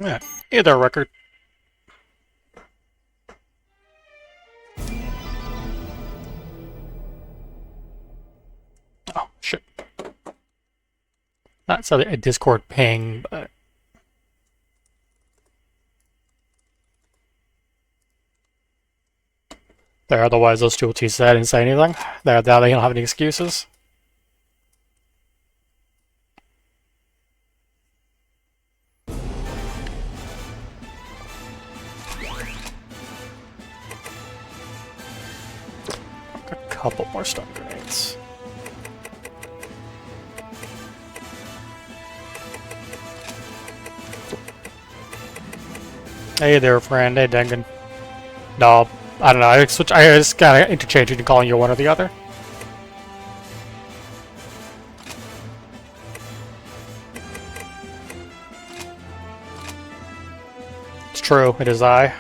Yeah, either record. Oh, shit. Not so a Discord ping, but... There, otherwise those two T said didn't say anything. There, now they don't have any excuses. A couple more stun grenades. Hey there, friend. Hey, Dengen. No, I don't know. I just kind of interchange between calling you one or the other. It's true. It is I.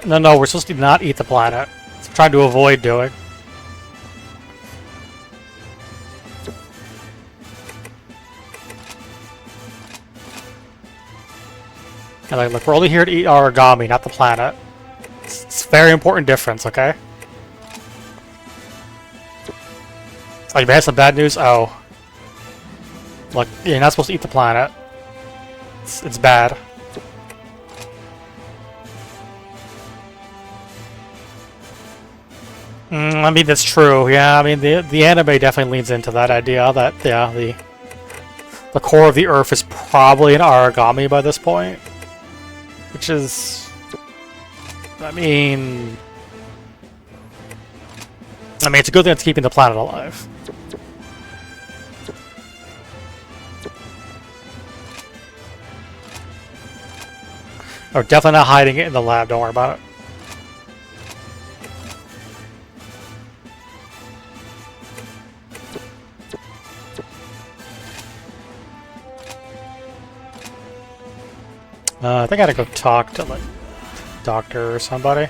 No, we're supposed to not eat the planet. It's trying to avoid doing. And like, look, we're only here to eat origami, not the planet. It's a very important difference, okay? Oh, you may have some bad news? Oh. Look, you're not supposed to eat the planet. It's bad. I mean, that's true. Yeah, I mean, the anime definitely leans into that idea that, yeah, the core of the Earth is probably an origami by this point. Which is... I mean, it's a good thing it's keeping the planet alive. Or definitely not hiding it in the lab, don't worry about it. I think I gotta go talk to, like, doctor or somebody.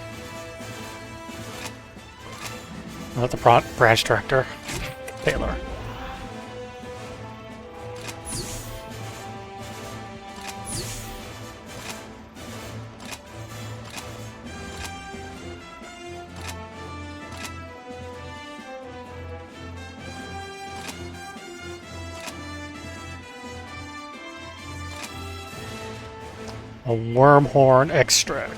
Not the branch director. Taylor. A wormhorn extract.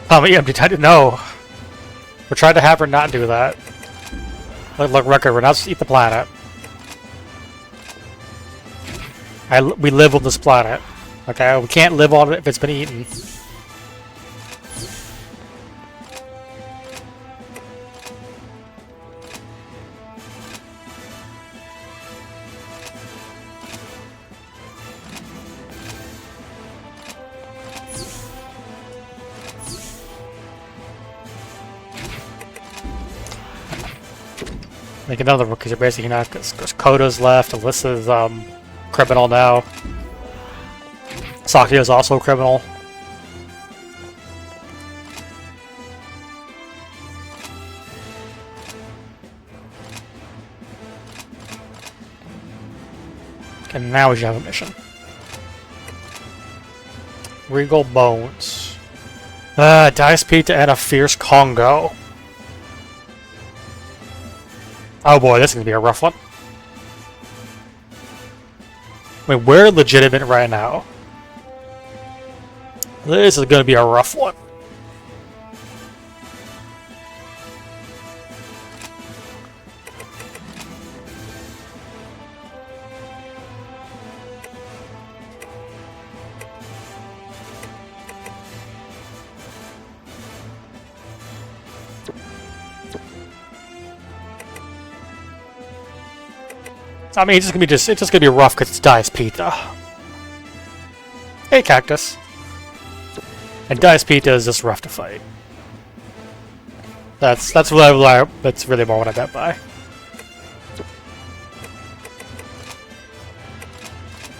Yeah, no. We're trying to have her not do that. Look, record, we're not supposed to eat the planet. We live on this planet. Okay, we can't live on it if it's been eaten. Like another because you're basically not because Koda's left. Alyssa's criminal now. Sakuya's also a criminal. And now we should have a mission. Regal Bones. Dice Pita and a Fierce Congo. Oh boy, this is gonna be a rough one. I mean, we're legitimate right now. This is gonna be a rough one. I mean, it's just gonna be rough because it's Dice Pita. Hey, Cactus. And Dice Pita is just rough to fight. That's really more what I meant by.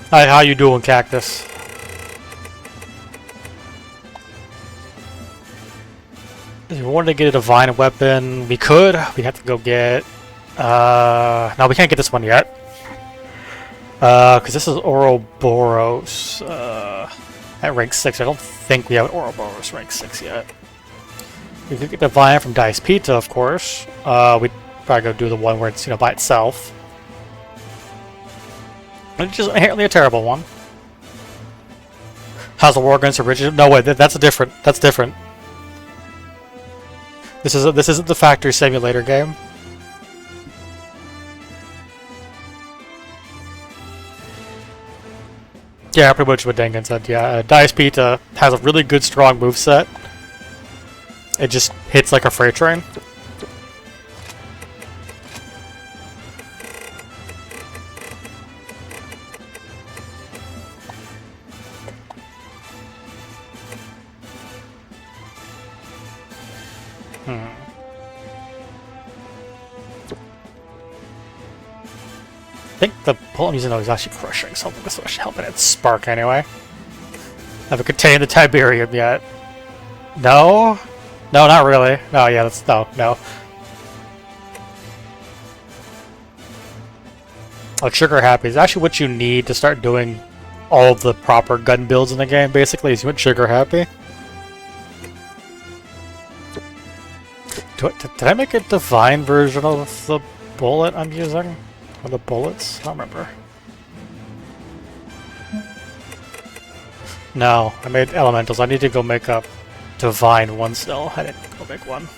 Hi, how you doing, Cactus? If we wanted to get a divine weapon, we could. We'd have to go get. No, we can't get this one yet. Because this is Ouroboros at rank 6. I don't think we have an Ouroboros rank 6 yet. We could get Divine from Dice Pita, of course. We'd probably go do the one where it's, by itself. It's just inherently a terrible one. How's the War Against Origin? No, wait, that's different. That's different. This isn't the factory simulator game. Yeah, pretty much what Dengen said, yeah. Dice Pita has a really good, strong moveset. It just hits like a freight train. I think the bullet I'm using though is actually crushing something, so I should help it spark anyway. Haven't contained the Tiberium yet. No? No, not really. No, yeah, that's no. Oh, Trigger Happy is actually what you need to start doing all of the proper gun builds in the game, basically, is you want Trigger Happy. Did I make a divine version of the bullet I'm using? Or the bullets? I don't remember. No, I made elementals. I need to go make a divine one still. I didn't go make one.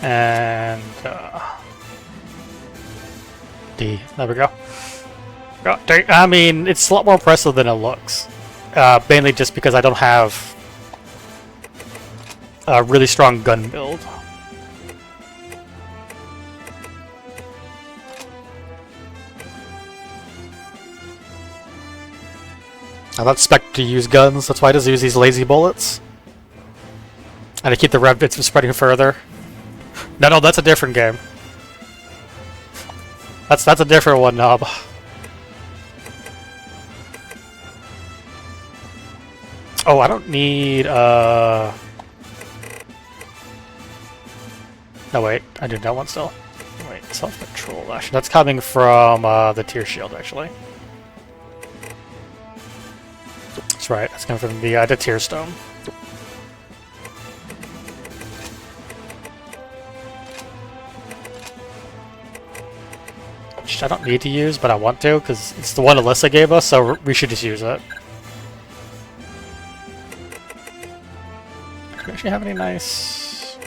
And D. There we go. I mean, it's a lot more impressive than it looks. Mainly just because I don't have a really strong gun build. I'm not expected to use guns, that's why I just use these lazy bullets. And to keep the rev bits from spreading further. No, that's a different game. That's a different one, Knob. Oh, I don't need, No, wait. I did that one still. Wait, self-control. Actually, that's coming from, the tier shield, actually. That's right. That's coming from the tier stone. Which I don't need to use, but I want to, because it's the one Alyssa gave us, so we should just use it. Do we actually have any nice...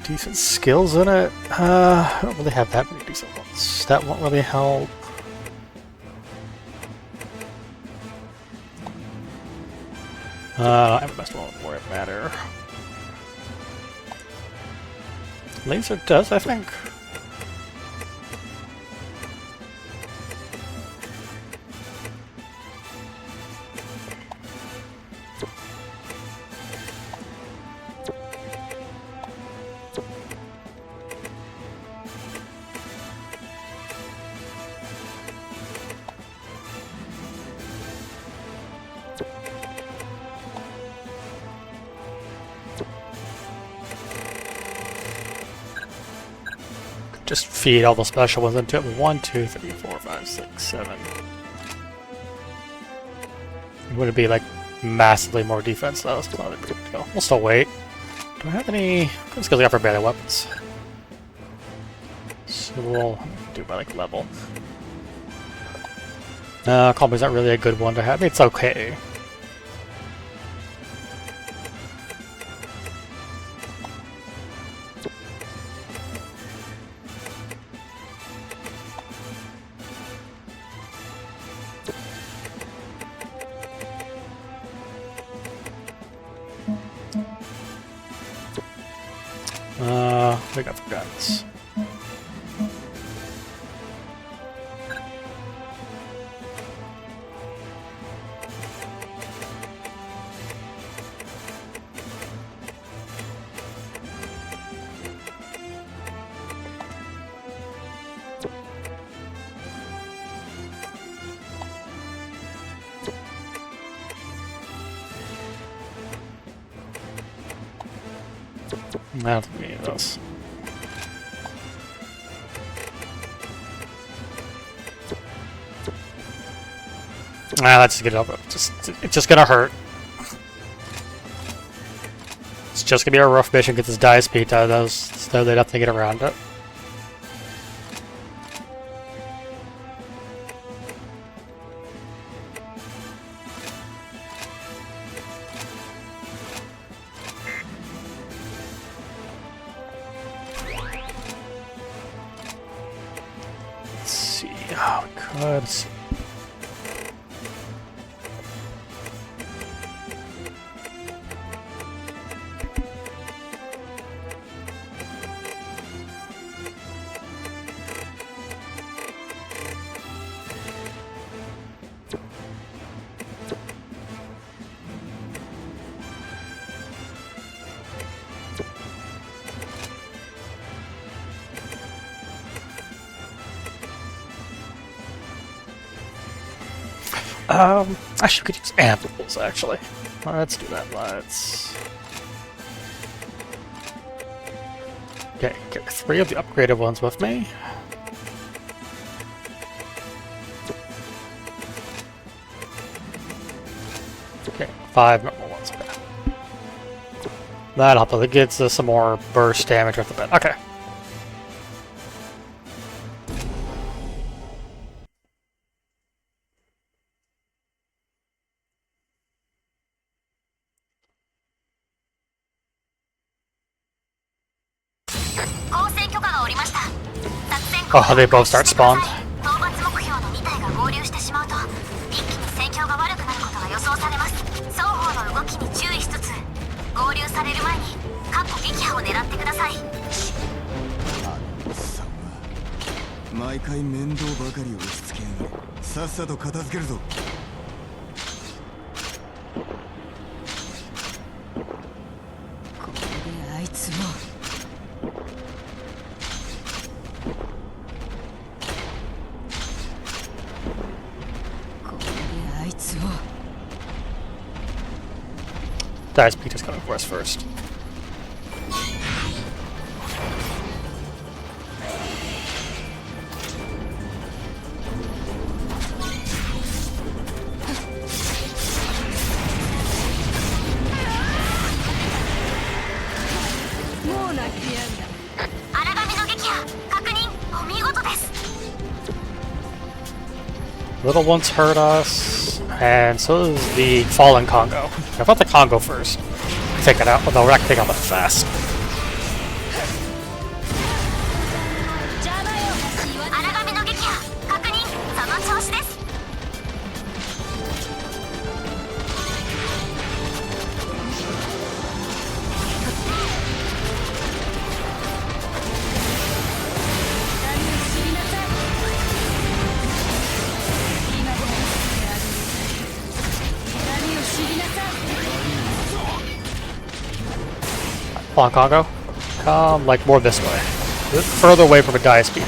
decent skills in it? I don't really have that many decent ones. That won't really help. I have the best one where it matter. Laser does, I think. Just feed all the special ones into it. 1, 2, 3, 4, 5, 6, 7. It would be like massively more defense though, so it's not a big deal. We'll still wait. Do I have any skills I got for melee weapons? So we'll do by like level. Combo's not really a good one to have. It's okay. We got the guns. I don't think we need those. Let's just get it over. It's just gonna hurt. It's just gonna be a rough mission. Get this die speed out of those, so they have to get around it. Let's see. Oh, we could. Actually, we could use amples, actually. Let's do that. Let's... Okay, get 3 of the upgraded ones with me. Okay, 5 normal ones. Okay. That'll help. It gets us some more burst damage with the bed. Okay. Oh, they both start spawned. Dice Beat is coming for us first. Little ones hurt us, and so does the fallen Congo. I thought the Congo first. Take it out, although we're not gonna take out that fast. Fallen Congo, come like more this way, further away from a Dice Beat.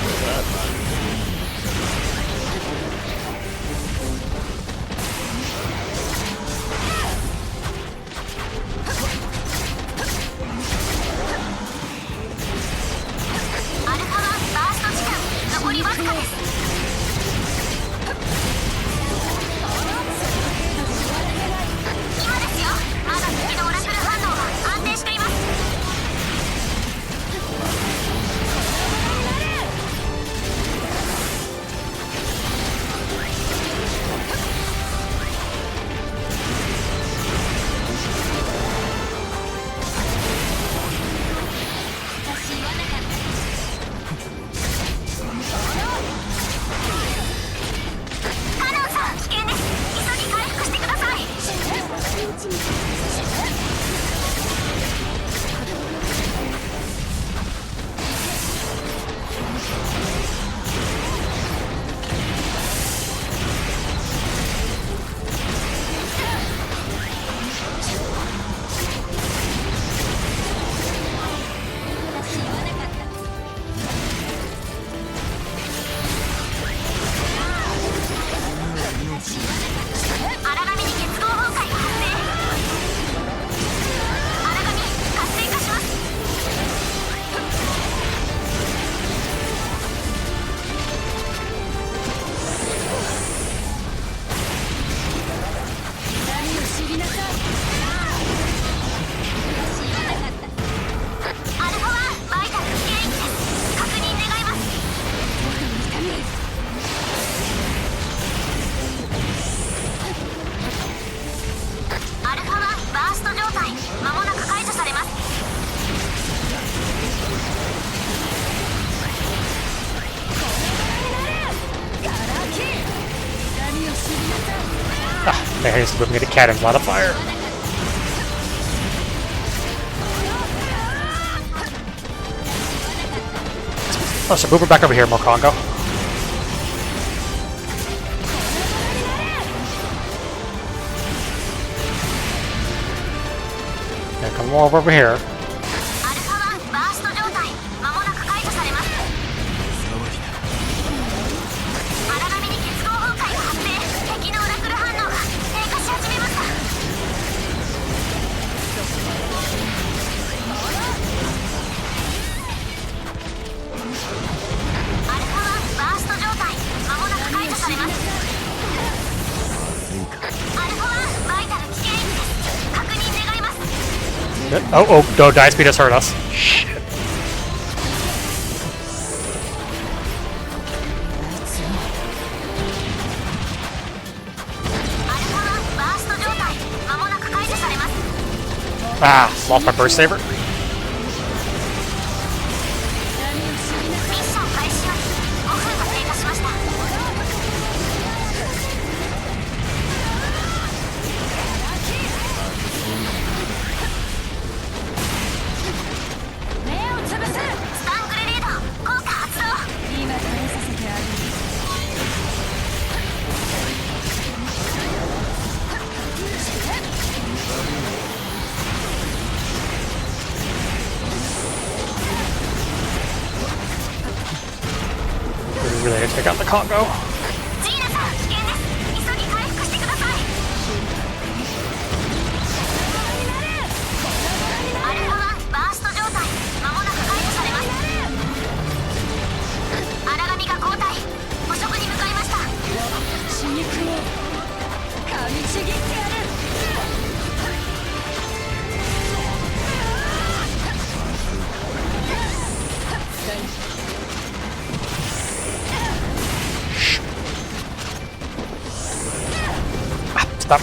I used to whip me to cat and a lot of fire. Oh, so move her back over here, Mokongo. Yeah, come over here. Oh, no, Dice Beat has hurt us. Shit. Ah, lost my burst saber. Really need to take out the Congo. Stop.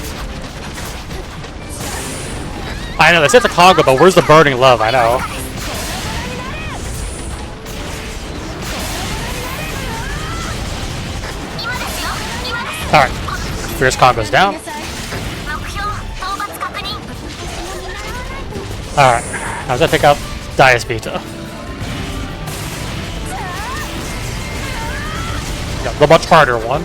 I know, they say it's a Congo, but where's the burning love? I know. Alright. Fierce Congo's down. Alright. Now let's take out Dias Beta. Yeah, the much harder one.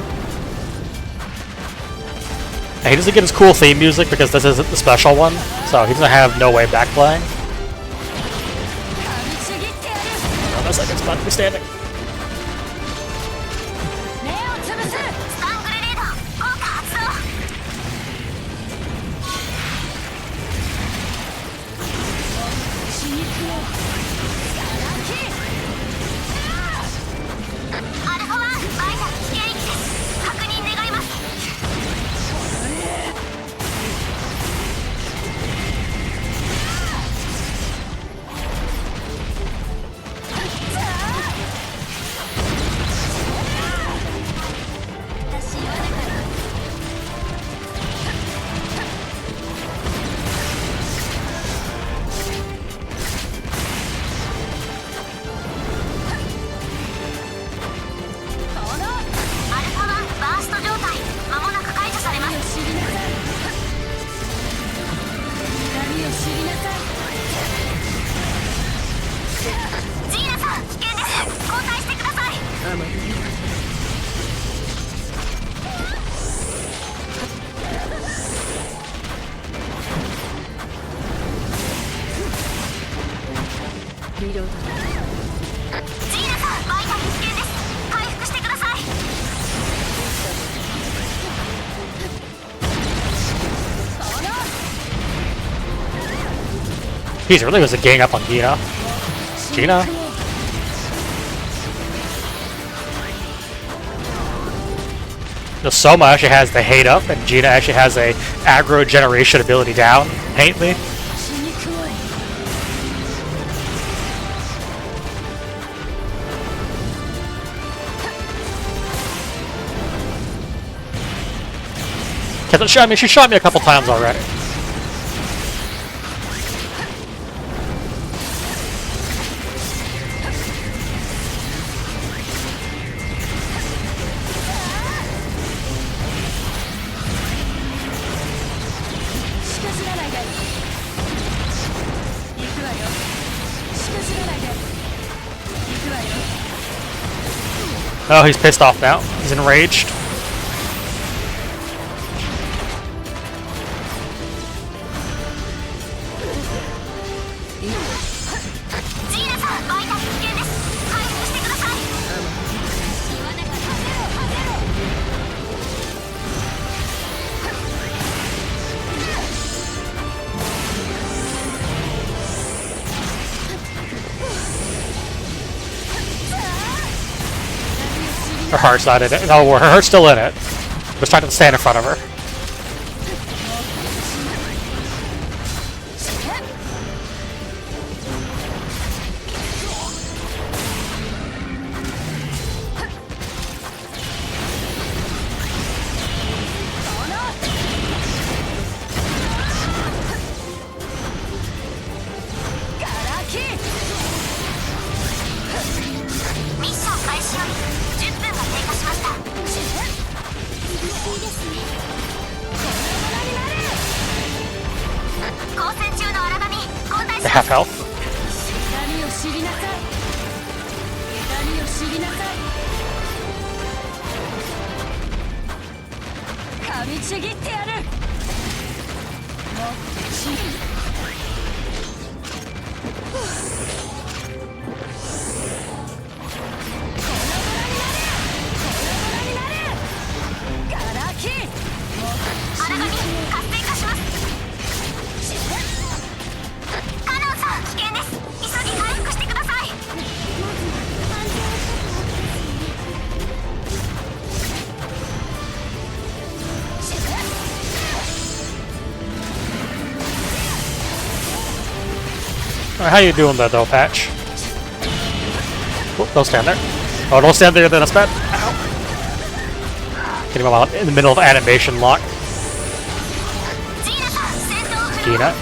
And he doesn't get his cool theme music because this isn't the special one, so he's gonna have no way back playing. No second spot to be standing. Jeez, it really was a gang up on Gina. Gina? No, Soma actually has the hate up, and Gina actually has a aggro generation ability down. Hate me. I mean, she shot me a couple times already. Oh, he's pissed off now. He's enraged. Her heart's not in it. No, her heart's still in it. Just trying to stand in front of her. Half health. How you doing there, though, Patch? Oh, don't stand there. Oh, don't stand there, then that's bad. Ow. Getting him out in the middle of animation lock. keen at.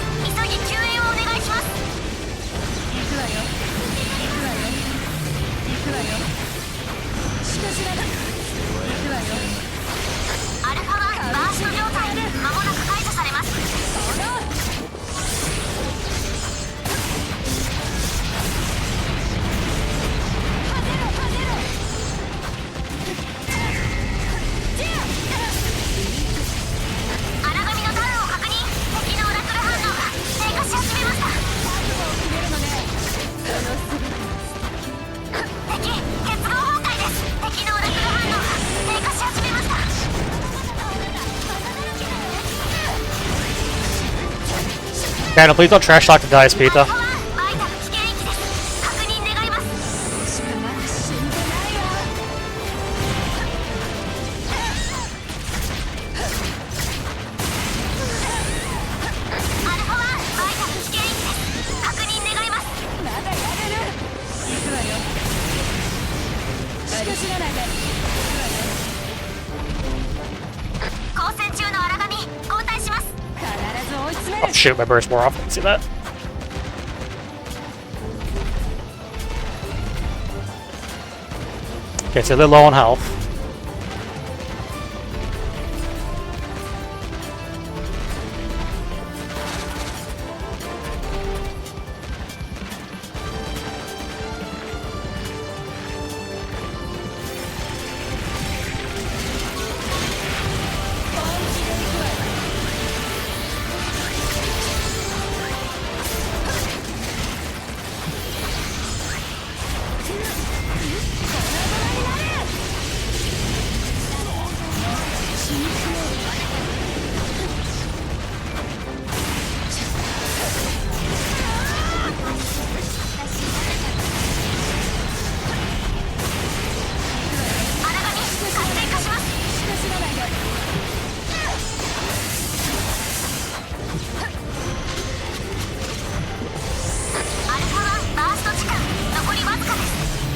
Daniel, please don't trash talk the dice, Pita. Oh shoot, my burst more often. See that? Okay, so they're low on health.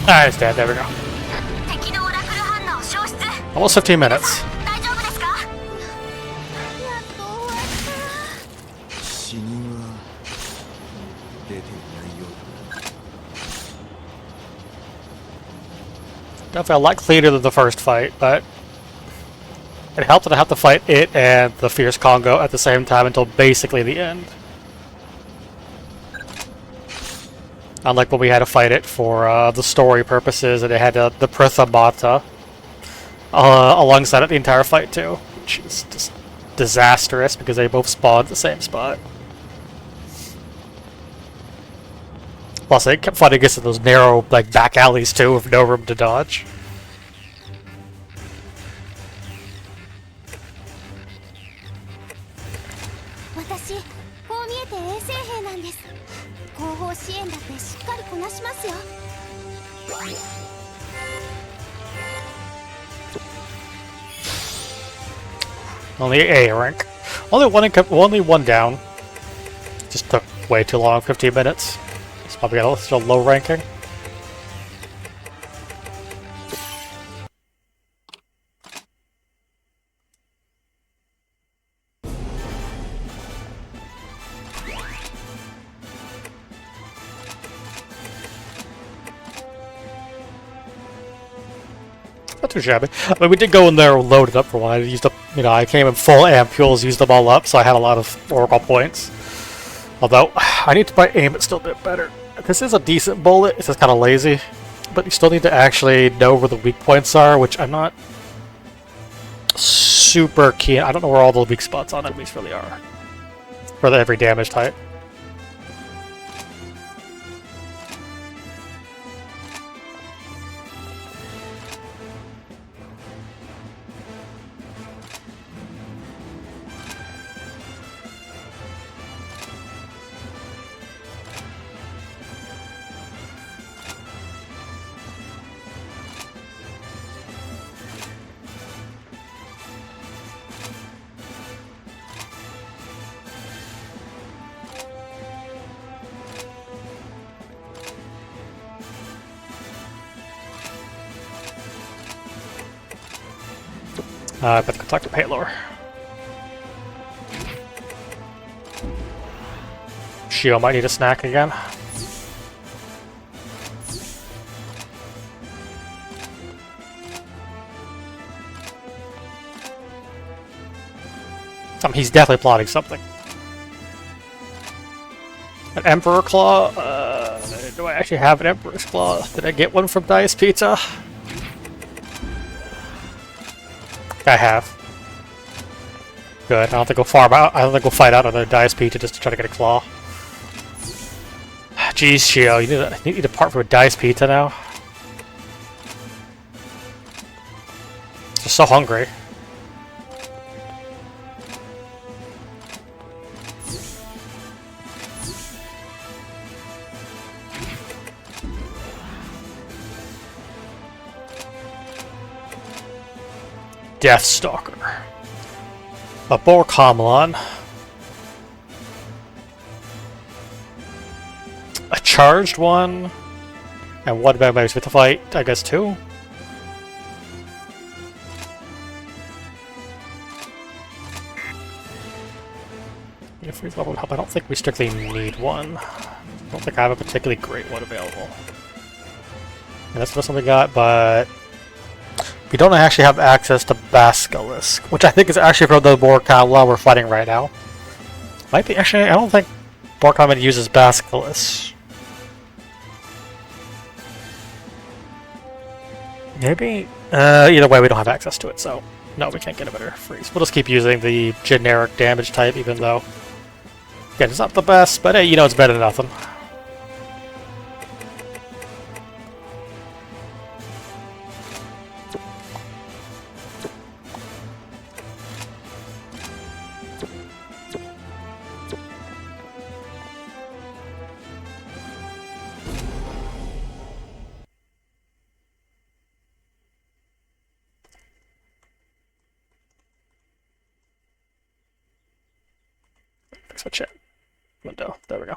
Alright, it's dead. There we go. Almost 15 minutes. Definitely a lot cleaner than the first fight, but it helped that I have to fight it and the Fierce Congo at the same time until basically the end. Unlike when we had to fight it for the story purposes, and it had the Pritha Mata alongside it the entire fight too, which is just disastrous because they both spawned at the same spot. Plus, they kept fighting against those narrow like back alleys too, with no room to dodge. Only A rank. Only one down. Just took way too long, 15 minutes. It's probably got still low ranking. Not too shabby. I mean, we did go in there loaded up for one. I used up, I came in full ampules, used them all up, so I had a lot of Oracle points. Although, I need to probably aim it still a bit better. This is a decent bullet, it's just kind of lazy. But you still need to actually know where the weak points are, which I'm not super keen. I don't know where all the weak spots on enemies really are. For every damage type. I better go talk to Paylor. Shio might need a snack again. He's definitely plotting something. An Emperor Claw? Do I actually have an Emperor's Claw? Did I get one from Dice Pizza? I have. Good. I don't think we'll farm out. I don't think we'll fight out another Dice Pizza just to try to get a claw. Jeez, Shio, you need to part from a Dice Pizza now. Just so hungry. Deathstalker. A Boar Kamlan. A charged one. And what about maybe with the fight? I guess two? If we level help, I don't think we strictly need one. I don't think I have a particularly great one available. And that's what we got, but we don't actually have access to Basilisk, which I think is actually from the Boar Kamlan we're fighting right now. Might be actually. I don't think Boar Kamlan uses Basilisk. Maybe. Either way, we don't have access to it, so no, we can't get a better freeze. We'll just keep using the generic damage type, even though again, it's not the best, but hey, you know it's better than nothing. Switch it. Window. There we go.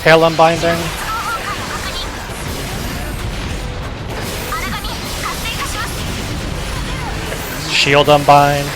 Tail unbinding. Shield unbind.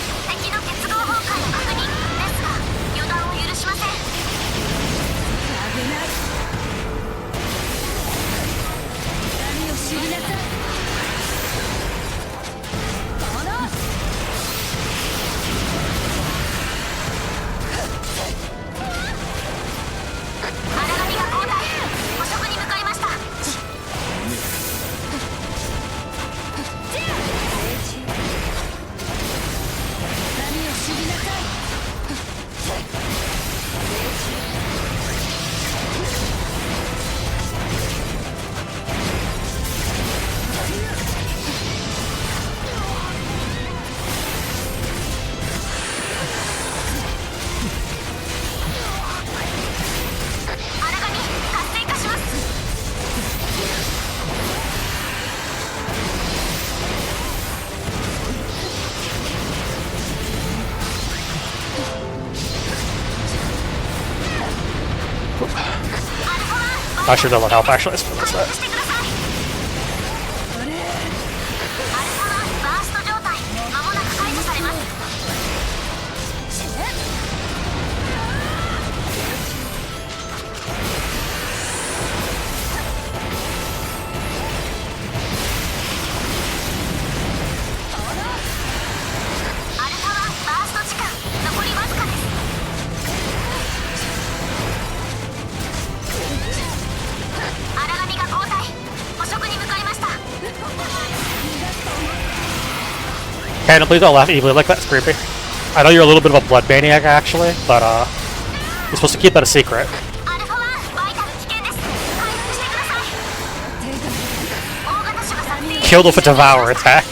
Not sure that would help actually. Let's put this there. Cannon, please don't laugh evilly like that. It's creepy. I know you're a little bit of a blood maniac, actually, but you're supposed to keep that a secret. Killed with a devour attack.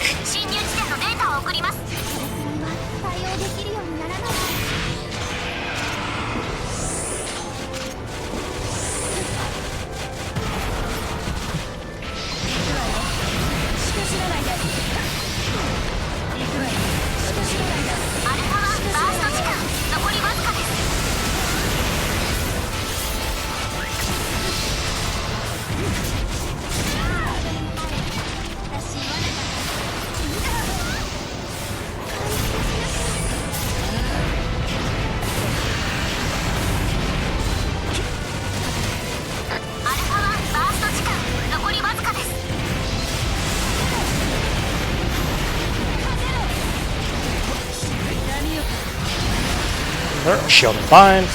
Shield and bind.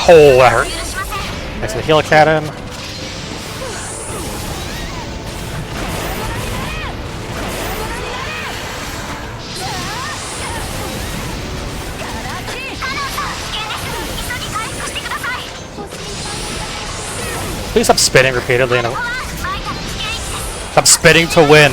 Oh, that hurt. Next to the heal cannon. Please stop spinning repeatedly. Stop spinning to win.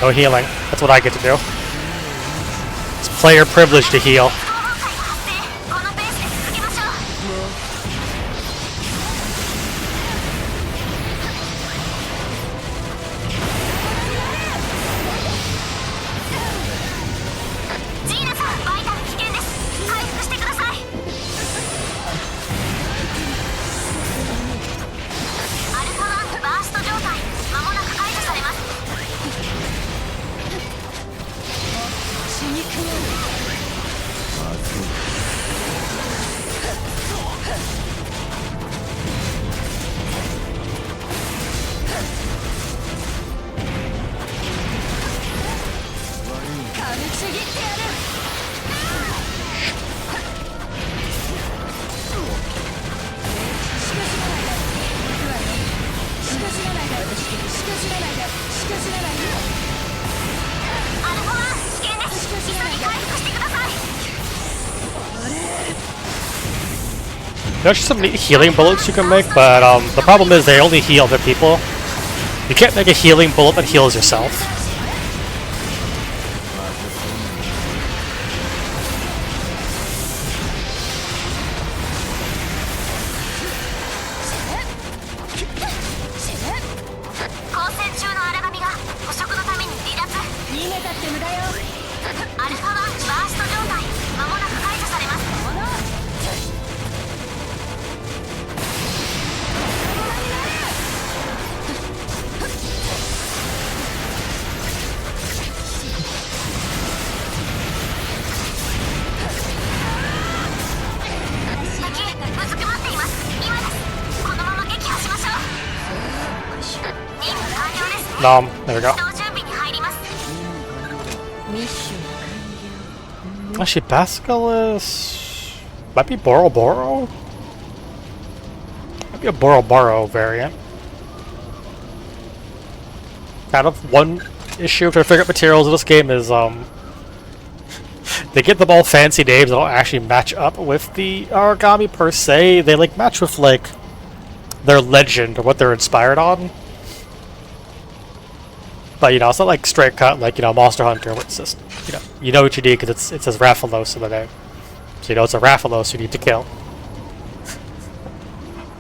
No healing. That's what I get to do. It's player privilege to heal. There's some neat healing bullets you can make, but the problem is they only heal other people. You can't make a healing bullet that heals yourself. There we go. Actually, Basilisk might be Boro Boro? Might be a Boro Boro variant. Kind of one issue to figure out materials in this game is they get them all fancy names that don't actually match up with the origami per se. They like match with like their legend or what they're inspired on. But you know, it's not like straight cut like, you know, Monster Hunter, where it's just, you know what you need because it says Rathalos in the name. So you know it's a Rathalos you need to kill.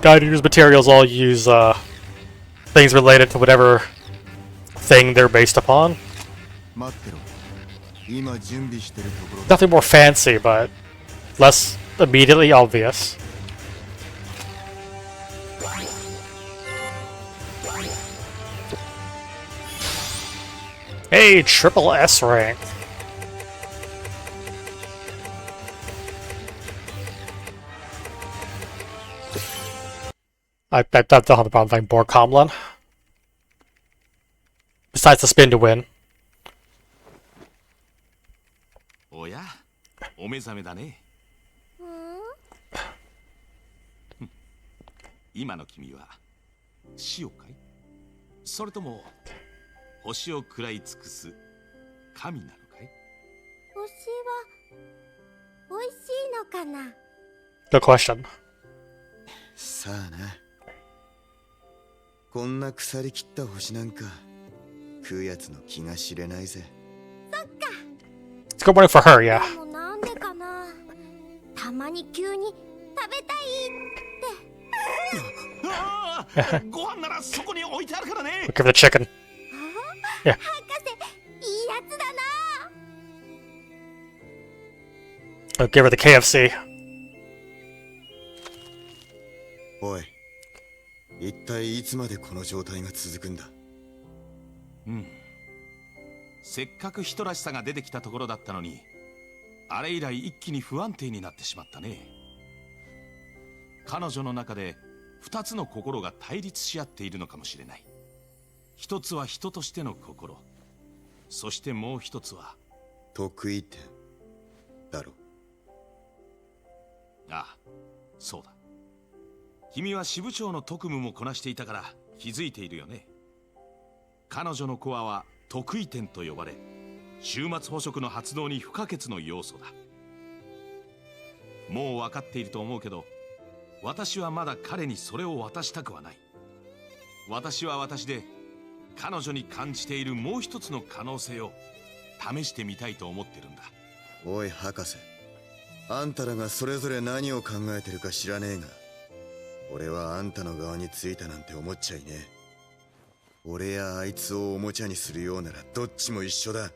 Guide use materials all use things related to whatever thing they're based upon. Nothing more fancy, but less immediately obvious. Hey, triple S rank. I don't have the problem playing Borg Comlin. Besides the spin to win. おや、お目覚めだね。今の君は死をかい？それとも星を食らい尽くす神なのかい？星は美味しいのかな？ Good question. さあな。こんな腐りきった星なんか食うやつの気が知れないぜ。そっか。It's good morning for her, yeah. でもなんでかな。たまに急に食べたいって。ご飯ならそこに置いてあるからね。We'll give her the chicken. Yeah. 博士、いいやつだな。 I'll give her the KFC. おい、一体いつまでこの状態が続くんだ？せっかく人らしさが出てきたところだったのに、あれ以来一気に不安定になってしまったね。彼女の中で二つの心が対立し合っているのかもしれない。一つは人としての心、そしてもう一つは得意点だろ。ああ、そうだ。君は支部長の特務もこなしていたから気づいているよね。彼女のコアは得意点と呼ばれ、終末捕食の発動に不可欠の要素だ。もう分かっていると思うけど、私はまだ彼にそれを渡したくはない。私は私で彼女に感じているもう一つの可能性を試してみたいと思ってるんだ。おい博士、あんたらがそれぞれ何を考えてるか知らねえが、俺はあんたの側についたなんて思っちゃいねえ。俺やあいつをおもちゃにするようならどっちも一緒だ。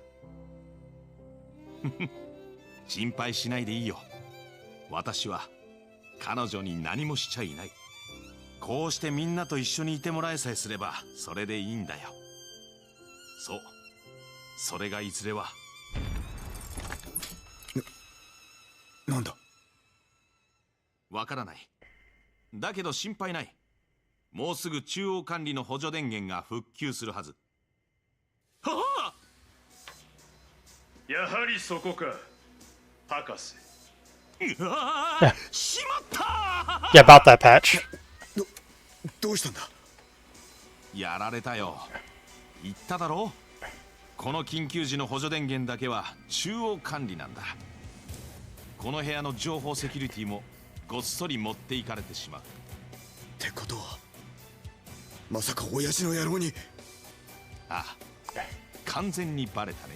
心配しないでいいよ。私は彼女に何もしちゃいない。こうしてみんなと一緒にいてもらえさえすればそれでいいんだよ。そう、それがいずれは。なんだ？わからない。だけど心配ない。もうすぐ中央管理の補助電源が復旧するはず。はあ！やはりそこか、博士。うわあ、しまった Yeah, about that patch. どうしたんだ？やられたよ。言っただろ。この緊急時の補助電源だけは中央管理なんだ。この部屋の情報セキュリティもごっそり持っていかれてしまう。ってことはまさか親父の野郎に。ああ、完全にバレたね。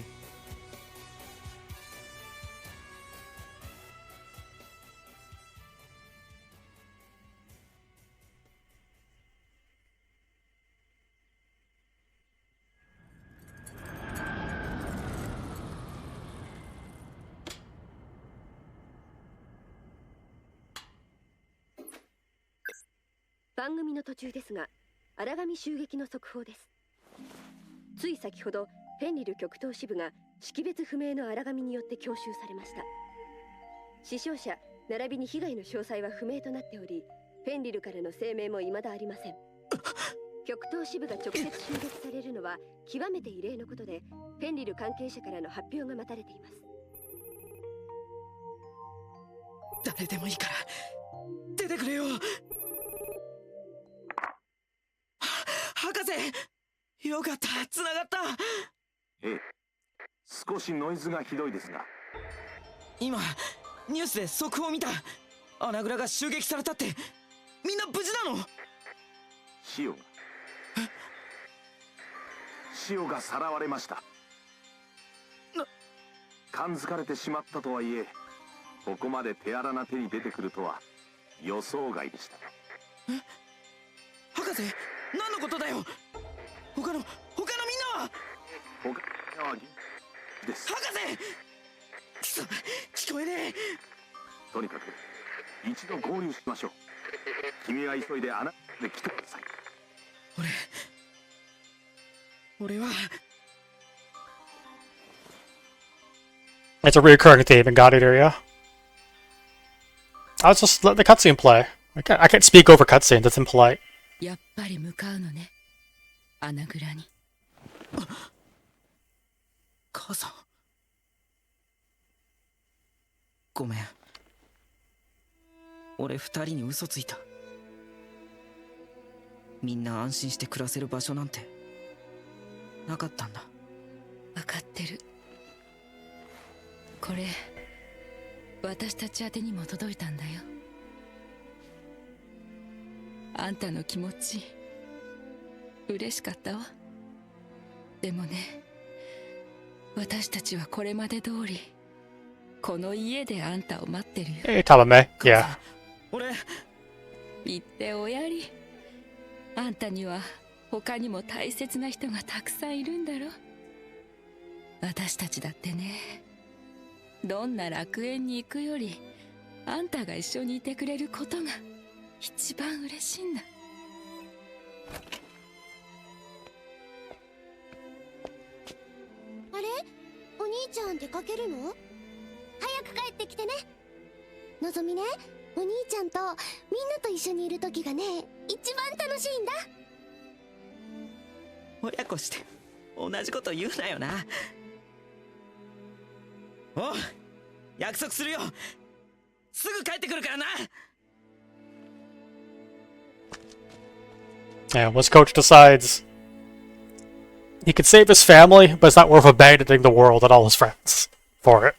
番組の途中ですが、荒上襲撃の速報です。つい先ほどフェンリル極東支部が識別不明の荒上によって強襲されました。死傷者並びに被害の詳細は不明となっており、フェンリルからの声明も未だありません。極東支部が直接襲撃されるのは極めて異例のことで、フェンリル関係者からの発表が待たれています。誰でもいいから出てくれよ。博士、よかった、繋がった。ええ、少しノイズがひどいですが。今ニュースで速報を見た。穴蔵が襲撃されたって。みんな無事なの？シオが潮がさらわれました。感づかれてしまったとはいえ、ここまで手荒な手に出てくるとは予想外でした。え、博士、何のことだよ。他のみんなは。他のみんなはです。博士、くそ、聞こえねえ。とにかく一度合流しましょう。君は急いで穴で来てください。俺は。 It's a recurring theme in God Eater, yeah. I was just let the cutscene play. I can't speak over cutscenes, it's impolite. やっぱり向かうのね、穴蔵に。母さん、ごめん。俺二人に嘘ついた。みんな安心して暮らせる場所なんてなかったんだ。分かってる。これ私たち宛てにも届いたんだよ。あんたの気持ち嬉しかったわ。でもね、私たちはこれまで通りこの家であんたを待ってるよ。Hey, Talame. Yeah. 俺、言っておやり。あんたには他にも大切な人がたくさんいるんだろ。私たちだってね、どんな楽園に行くよりあんたが一緒にいてくれることが一番嬉しいんだ。あれ、お兄ちゃん出かけるの？早く帰ってきてね。のぞみね、お兄ちゃんとみんなと一緒にいる時がね、一番楽しいんだ。親子して同じこと言うなよな。おう、約束するよ。すぐ帰ってくるからな。 Yeah, once Coach decides he could save his family, but it's not worth abandoning the world and all his friends for it.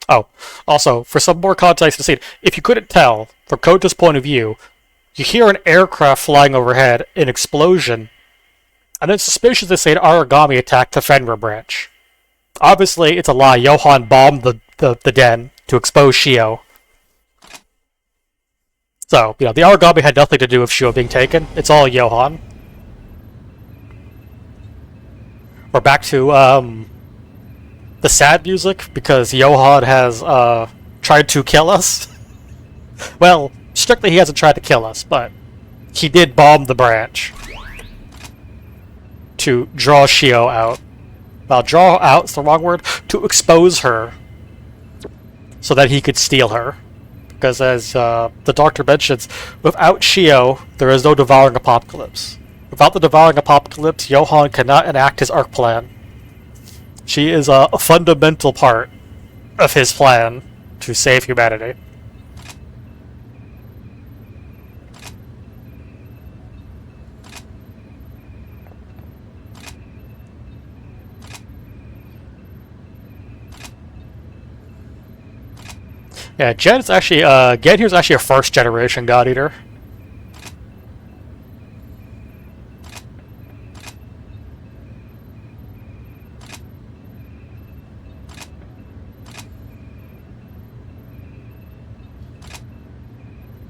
Oh, also, for some more context to the scene, if you couldn't tell, from Coach's point of view, you hear an aircraft flying overhead, an explosion, and then suspiciously say an origami attack the Fenrir branch. Obviously, it's a lie. Johan bombed the den to expose Shio. So, the origami had nothing to do with Shio being taken. It's all Johan. We're back to, the sad music, because Johan has, tried to kill us. Well, strictly he hasn't tried to kill us, but he did bomb the branch to draw Shio out. Well, draw out's the wrong word. To expose her so that he could steal her. Because as the doctor mentions, without Shio, there is no devouring apocalypse. Without the devouring apocalypse, Johan cannot enact his arc plan. She is a fundamental part of his plan to save humanity. Yeah, Gen's actually, Gen here's actually a first generation God Eater.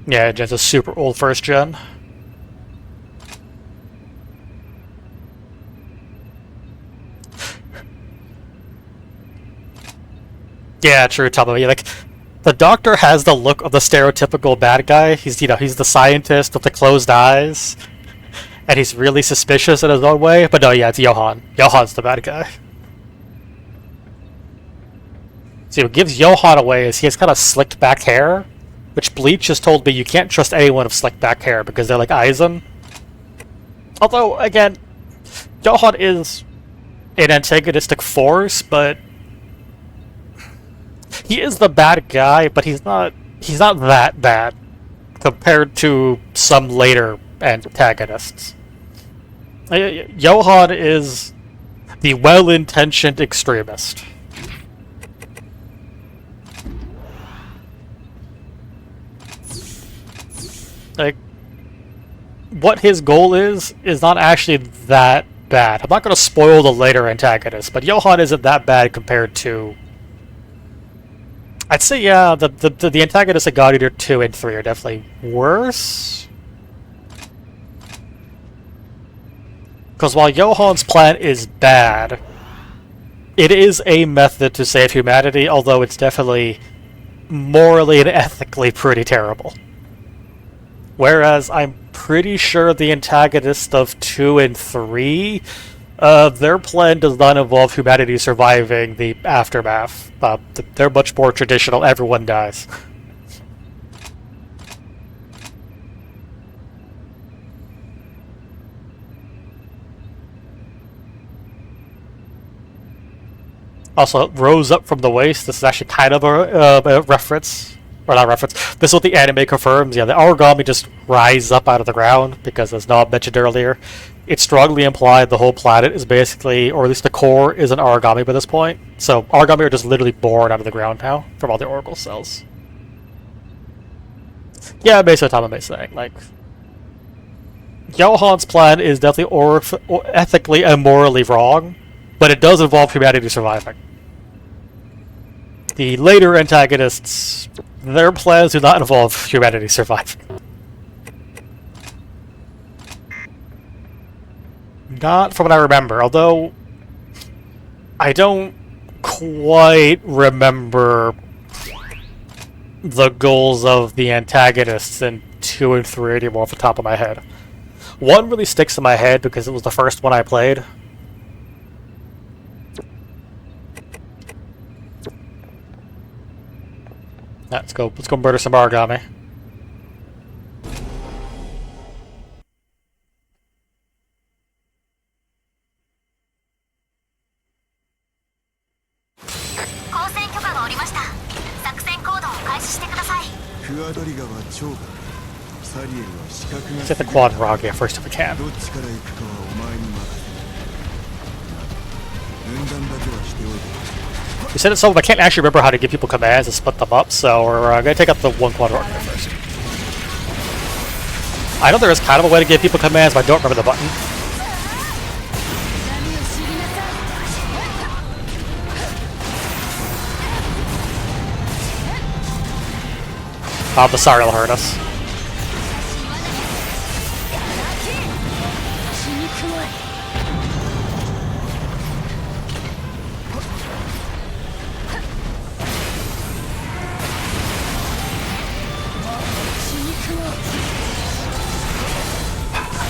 Yeah, Gen's a super old first gen. Yeah, true, Tama. Like, the doctor has the look of the stereotypical bad guy. He's, he's the scientist with the closed eyes. And he's really suspicious in his own way. But no, yeah, it's Johan. Johan's the bad guy. See, what gives Johan away is he has kind of slicked back hair. Which Bleach has told me you can't trust anyone with slicked back hair because they're like Aizen. Although, again, Johan is an antagonistic force, but he is the bad guy, but he's not that bad compared to some later antagonists. Johan is the well-intentioned extremist. Like, what his goal is not actually that bad. I'm not going to spoil the later antagonist, but Johan isn't that bad compared to... I'd say, yeah, the antagonists of God Eater 2 and 3 are definitely worse. Because while Johan's plan is bad, it is a method to save humanity, although it's definitely morally and ethically pretty terrible. Whereas I'm pretty sure the antagonists of 2 and 3, their plan does not involve humanity surviving the aftermath. They're much more traditional, everyone dies. Also, rose up from the waist. This is actually kind of a reference. Or not reference. This is what the anime confirms. Yeah, the origami just rise up out of the ground, because as Nob mentioned earlier, it's strongly implied the whole planet is basically, or at least the core, is an origami by this point. So origami are just literally born out of the ground now, from all the oracle cells. Yeah, basically what Tamame's saying. Like, Johan's plan is definitely ethically and morally wrong, but it does involve humanity surviving. The later antagonists, their plans do not involve humanity surviving. Not from what I remember, although I don't quite remember the goals of the antagonists in 2 and 3 anymore off the top of my head. 1 really sticks in my head because it was the first one I played. Let's go murder some origami. Let's hit the Quadragia first if we can. We said it so, but I can't actually remember how to give people commands and split them up, so we're going to take out the one Quadragia first. I know there is kind of a way to give people commands, but I don't remember the button. Oh, the Sari will hurt us.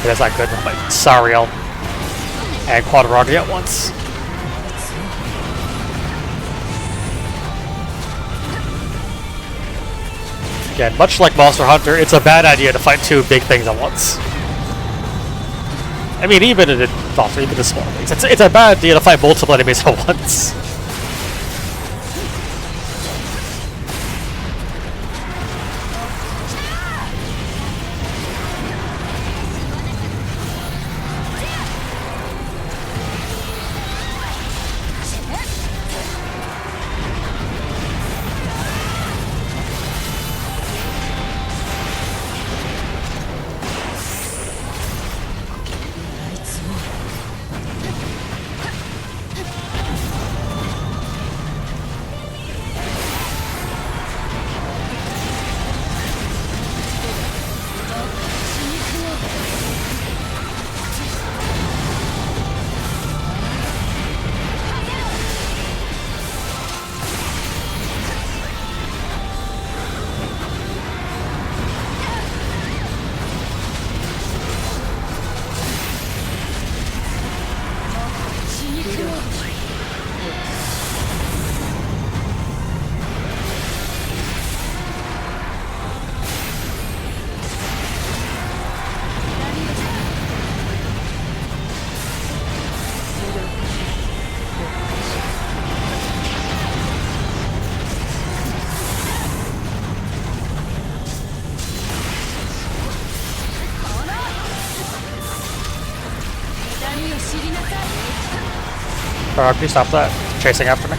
That's not good with like Sariel and Quadragia at once. Again, much like Monster Hunter, it's a bad idea to fight 2 big things at once. I mean, even in the small things, it's a bad idea to fight multiple enemies at once. Can you stop that? Chasing after me?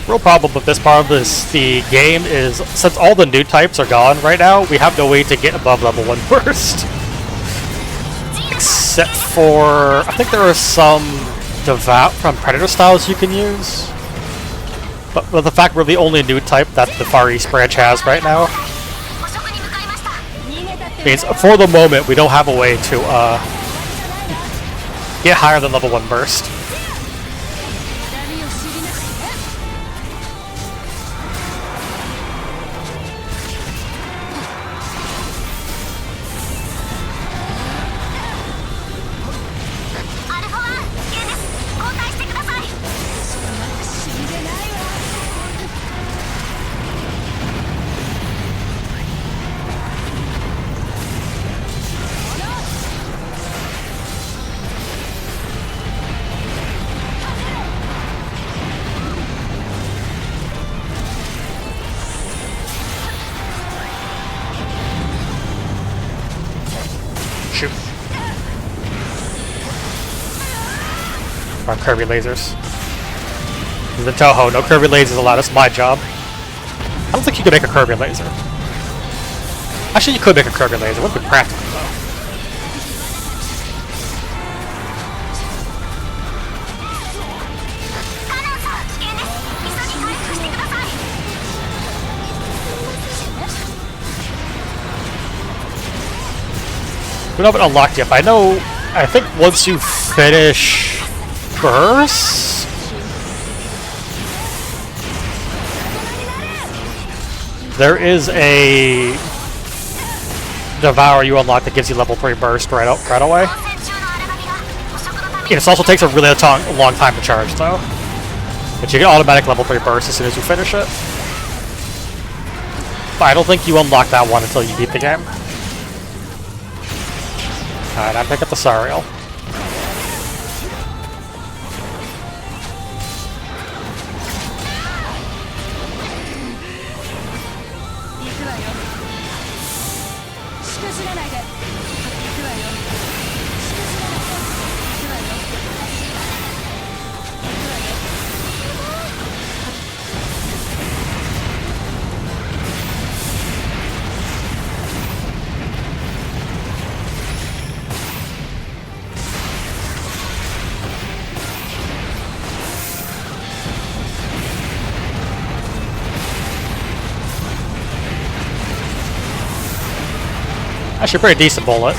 Real problem with this part of the game is, since all the new types are gone right now, we have no way to get above level 1 burst. Except for, I think there are some Devout from Predator styles you can use. But with the fact we're the only new type that the Far East branch has right now, means for the moment we don't have a way to get higher than level 1 burst. Shoot. Or Kirby lasers. The Toho, no Kirby lasers allowed. That's my job. I don't think you could make a Kirby laser. Actually, you could make a Kirby laser. It would be practical, though. We haven't unlocked yet, but I think once you finish Burst, there is a Devour you unlock that gives you level 3 Burst right away. This also takes a really long time to charge, though. But you get automatic level 3 Burst as soon as you finish it. But I don't think you unlock that one until you beat the game. Alright, I'm picking up the Sariel. Actually, a pretty decent bullet.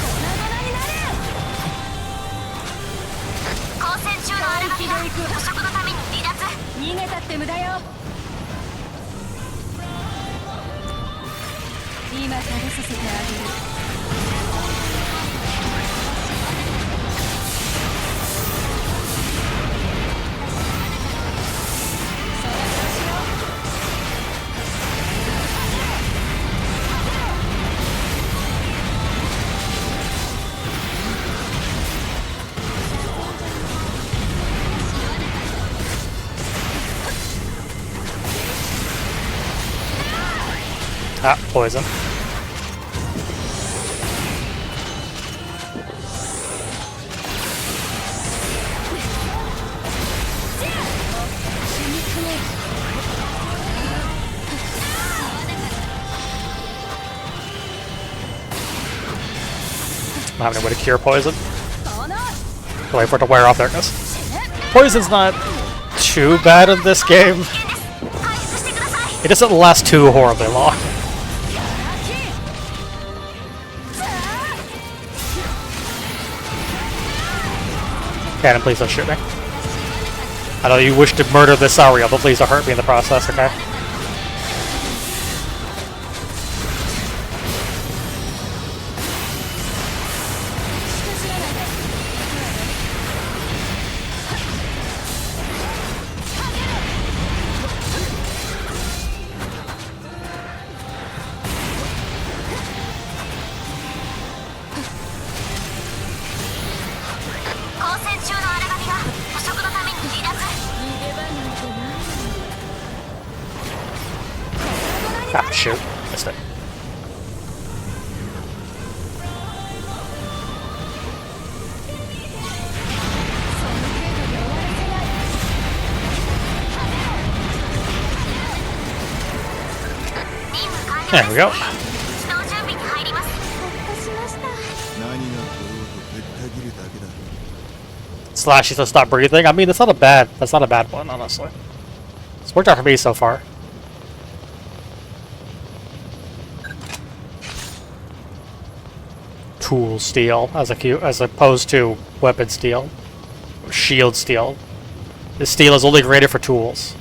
Ah, poison. I'm having a way to cure poison. Wait for it to wear off. There it goes. Poison's not too bad in this game. It doesn't last too horribly long. Cannon, please don't shoot me. I know you wish to murder this Ariel, but please don't hurt me in the process, okay? Ah, shoot. Missed it. There we go. 出動準備に入ります。ほっとしました。何が来ようとぶった切るだけだ。 Slash to stop breathing. I mean, that's not a bad one, honestly. It's worked out for me so far. Tool steel as opposed to weapon steel. Or shield steel. This steel is only graded for tools.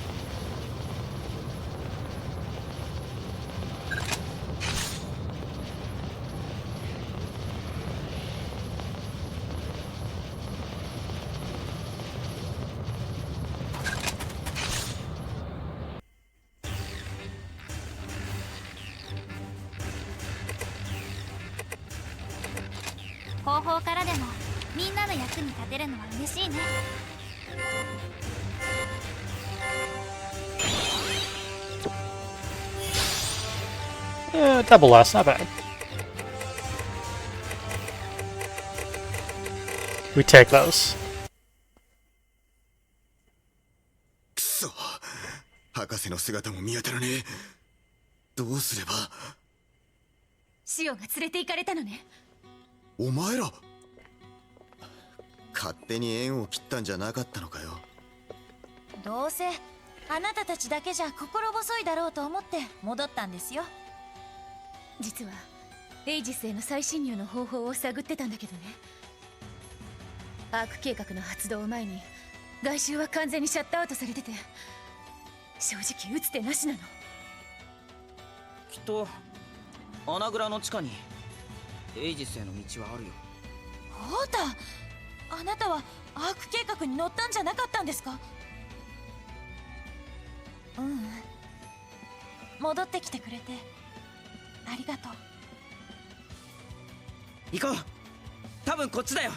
Double S, not bad. We take those. くそ、博士の姿も見当たらねえ。どうすれば。シオが連れて行かれたのね。お前ら勝手に縁を切ったんじゃなかったのかよ。どうせあなたたちだけじゃ心細いだろうと思って戻ったんですよ。実はエイジスへの再侵入の方法を探ってたんだけどね。アーク計画の発動を前に外周は完全にシャットアウトされてて、正直打つ手なしなの。きっと穴蔵の地下にエイジスへの道はあるよ。ホータ、あなたはアーク計画に乗ったんじゃなかったんですか？戻ってきてくれてありがとう。行こう。多分こっちだよ。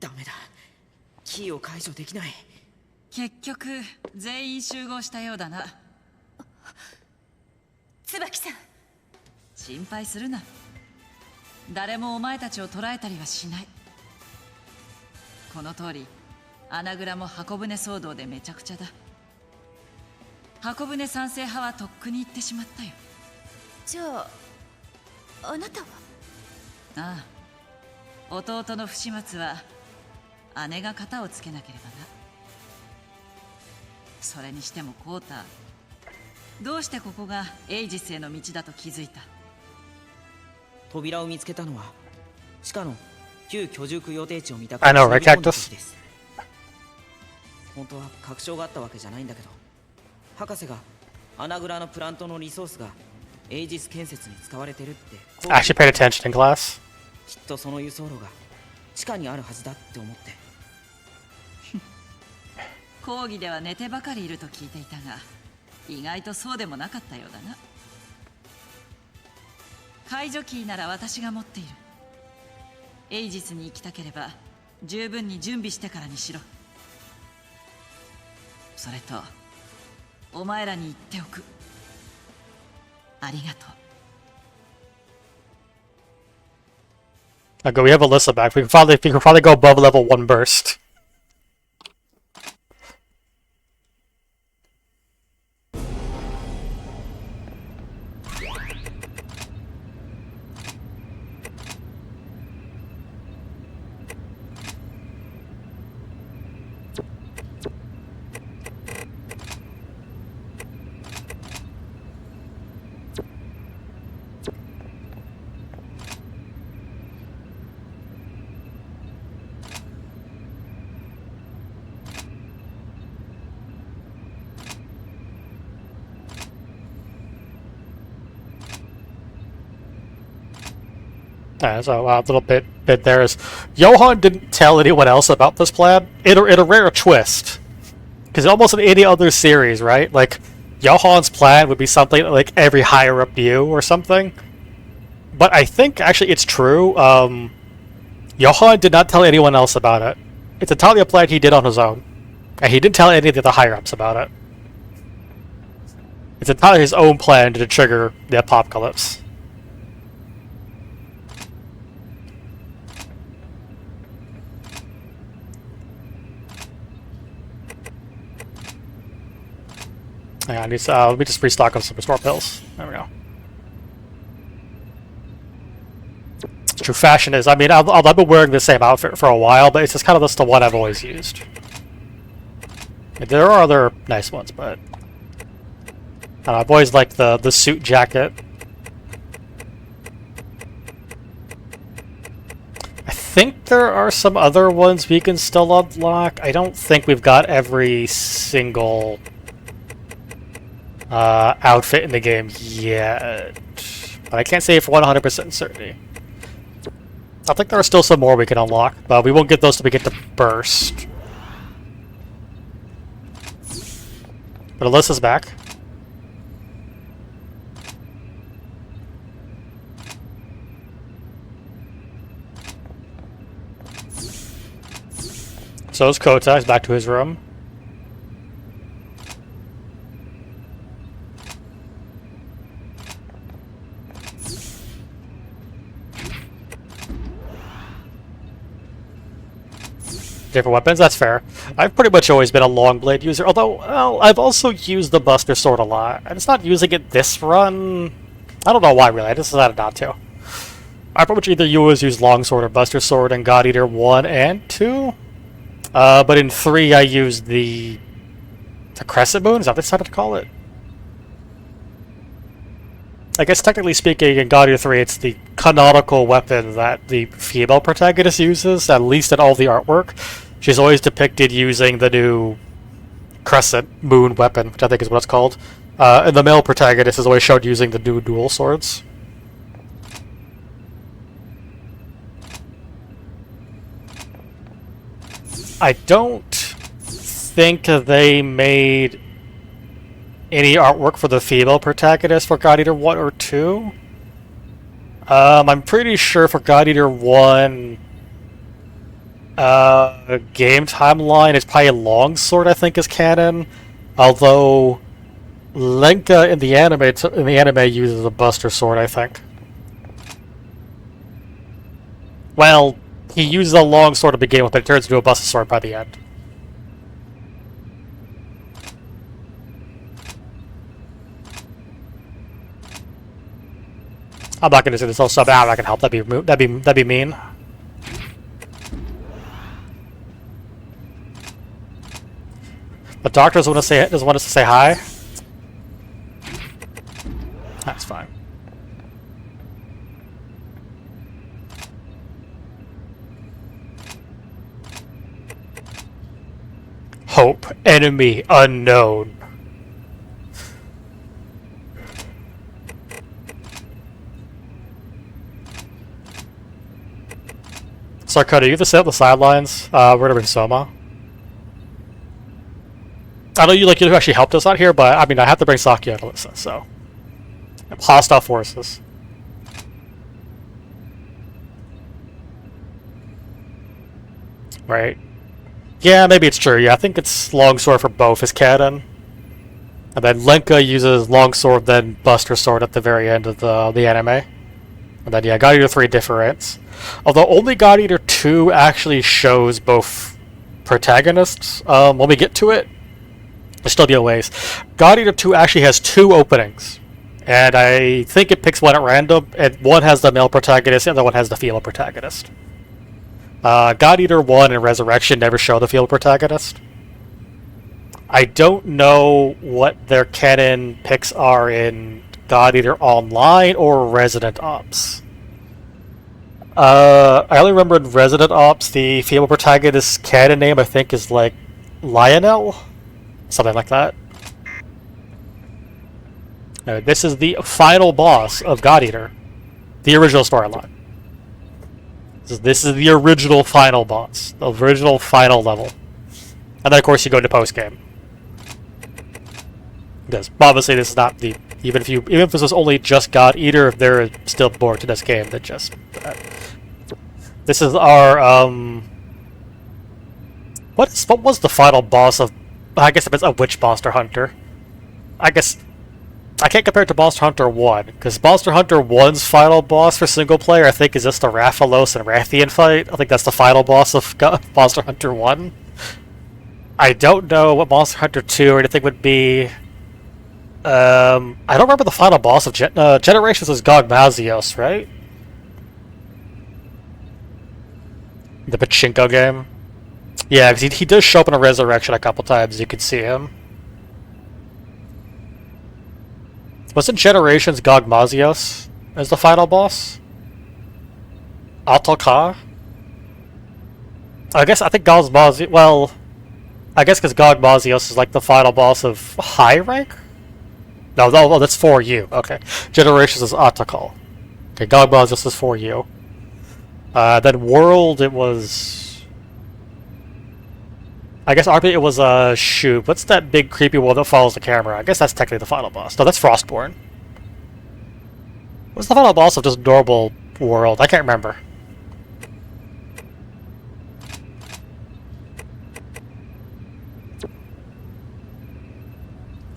ダメだ、キーを解除できない。結局全員集合したようだな。椿さん、心配するな。誰もお前たちを捕らえたりはしない。この通り穴蔵も箱舟騒動でめちゃくちゃだ。箱舟賛成派はとっくに行ってしまったよ。じゃああなたは？ああ、弟の不始末は姉が肩をつけなければな。それにしてもコーター、どうしてここがエイジスへの道だと気づいた？扉を見つけたのは地下の旧居住区予定地を見た I know, right, Cactus? です。本当は確証があったわけじゃないんだけど、博士が穴蔵のプラントのリソースがエイジス建設に使われてるって。 Actually paid attention in class. きっとその輸送路が地下にあるはずだって思って。講義では寝てばかりいると聞いていたが、意外とそうでもなかったようだな。解除キーなら私が持っている。エイジスに行きたければ十分に準備してからにしろ。それとお前らに言っておく。ありがとう。Okay, we have Alyssa back. We can finally go above level 1 burst. So a little bit there is Johan didn't tell anyone else about this plan in a rare twist, because almost in any other series, right? Like Johan's plan would be something like every higher up knew or something. But I think actually it's true. Johan did not tell anyone else about it. It's entirely a plan he did on his own, and he didn't tell any of the higher ups about it. It's entirely his own plan to trigger the apocalypse. Yeah, I need let me just restock on some restore pills. There we go. True fashion is, I mean, I've been wearing the same outfit for a while, but it's just kind of just the one I've always used. There are other nice ones, but I've always liked the suit jacket. I think there are some other ones we can still unlock. I don't think we've got every single outfit in the game yet, but I can't say for 100% certainty. I think there are still some more we can unlock, but we won't get those till we get to Burst. But Alyssa's back. So is Kota. He's back to his room. Different weapons, that's fair. I've pretty much always been a long blade user, although, well, I've also used the Buster Sword a lot. I'm just not using it this run. I don't know why, really. I just decided not to. I pretty much either always use Longsword or Buster Sword in God Eater 1 and 2. But in 3, I used the Crescent Moon? Is that what they decided to call it? I guess technically speaking, in God Eater 3, it's the canonical weapon that the female protagonist uses, at least in all the artwork. She's always depicted using the new Crescent Moon weapon, which I think is what it's called. And the male protagonist is always shown using the new dual swords. I don't think they made any artwork for the female protagonist for God Eater 1 or 2. I'm pretty sure for God Eater 1, game timeline, it's probably a longsword, I think, is canon. Although Lenka in the anime uses a Buster Sword, I think. Well, he uses a longsword to begin with, but it turns into a Buster Sword by the end. I'm not gonna say this whole sub out. I can help. That'd be mean. The doctor doesn't want us to say hi. That's fine. Hope, enemy unknown. Sarkota, you have to set up the sidelines. We're gonna bring Soma. I know you actually helped us out here, but I mean I have to bring Saki and Alyssa, so hostile forces. Right. Yeah, maybe it's true. Yeah, I think it's longsword for both is canon. And then Lenka uses longsword, then Buster Sword at the very end of the anime. And then yeah, God Eater 3 difference. Although only God Eater 2 actually shows both protagonists. When we get to it, there'll still be a ways. God Eater 2 actually has 2 openings. And I think it picks one at random, and one has the male protagonist, and the other one has the female protagonist. God Eater 1 and Resurrection never show the female protagonist. I don't know what their canon picks are in God Eater Online or Resident Ops. I only remember in Resident Ops, the female protagonist's canon name, I think, is like Lionel? Something like that. This is the final boss of God Eater. The original storyline. This is the original final boss. The original final level. And then, of course, you go into post-game. Because, obviously, this is not the... Even if this was only just God Eater, there is still more to this game than just that. This is our, What was the final boss of... I guess it's a Witch Monster Hunter. I guess... I can't compare it to Monster Hunter 1, because Monster Hunter 1's final boss for single player, I think, is just the Rathalos and Rathian fight. I think that's the final boss of Monster Hunter 1. I don't know what Monster Hunter 2 or anything would be. I don't remember the final boss of Generations is Gog Mazios, right? The pachinko game. Yeah, because he does show up in a Resurrection a couple times. You can see him. Wasn't Generations Gog Mazios as the final boss? Atolka? I think Gog Mazios. Well, I guess because Gog Mazios is like the final boss of high rank? No, that's 4U. Okay. Generations is Atolka. Okay, Gog Mazios is 4U. Then World, it was... I guess RP it was, shoot, what's that big creepy one that follows the camera? I guess that's technically the final boss. No, that's Frostborn. What's the final boss of just normal World? I can't remember.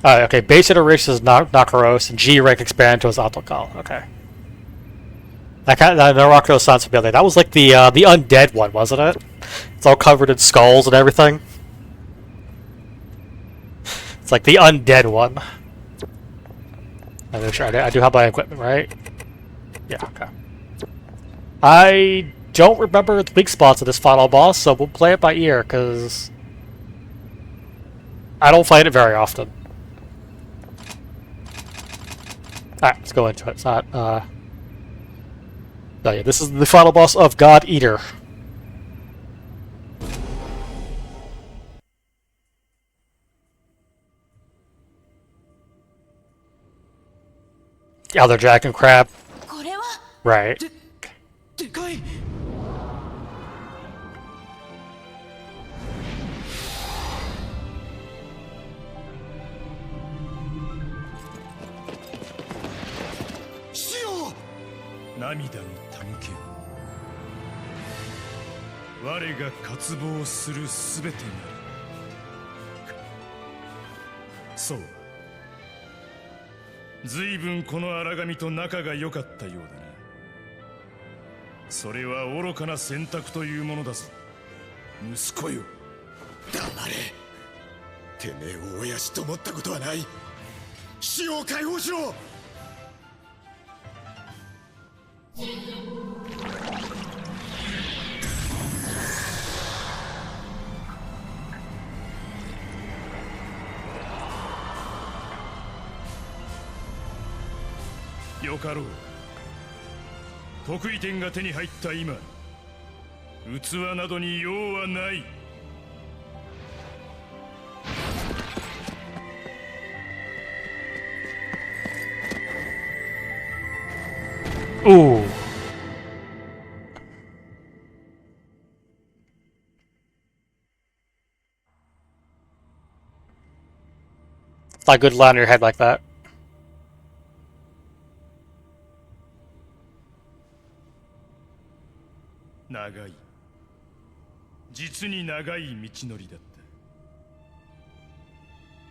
Okay, base iteration is Nakaros, and G rank expanded to his Atolkal. Okay. That Narakos sounds familiar. That was like the undead one, wasn't it? It's all covered in skulls and everything. It's like the undead one. I'm sure I do have my equipment, right? Yeah, okay. I don't remember the weak spots of this final boss, so we'll play it by ear, because I don't fight it very often. Alright, let's go into it. It's not, oh yeah, this is the final boss of God Eater. The other Jack and Crab. Right.そう。随分この荒神と仲が良かったようだな。それは愚かな選択というものだぞ。息子よ。黙れ。てめえを親しと思ったことはない。死を解放しろ。よかろう。得意点が手に入った今、器などに用はない。Ooh. It's not good to land on your head like that.実に長い道のりだった。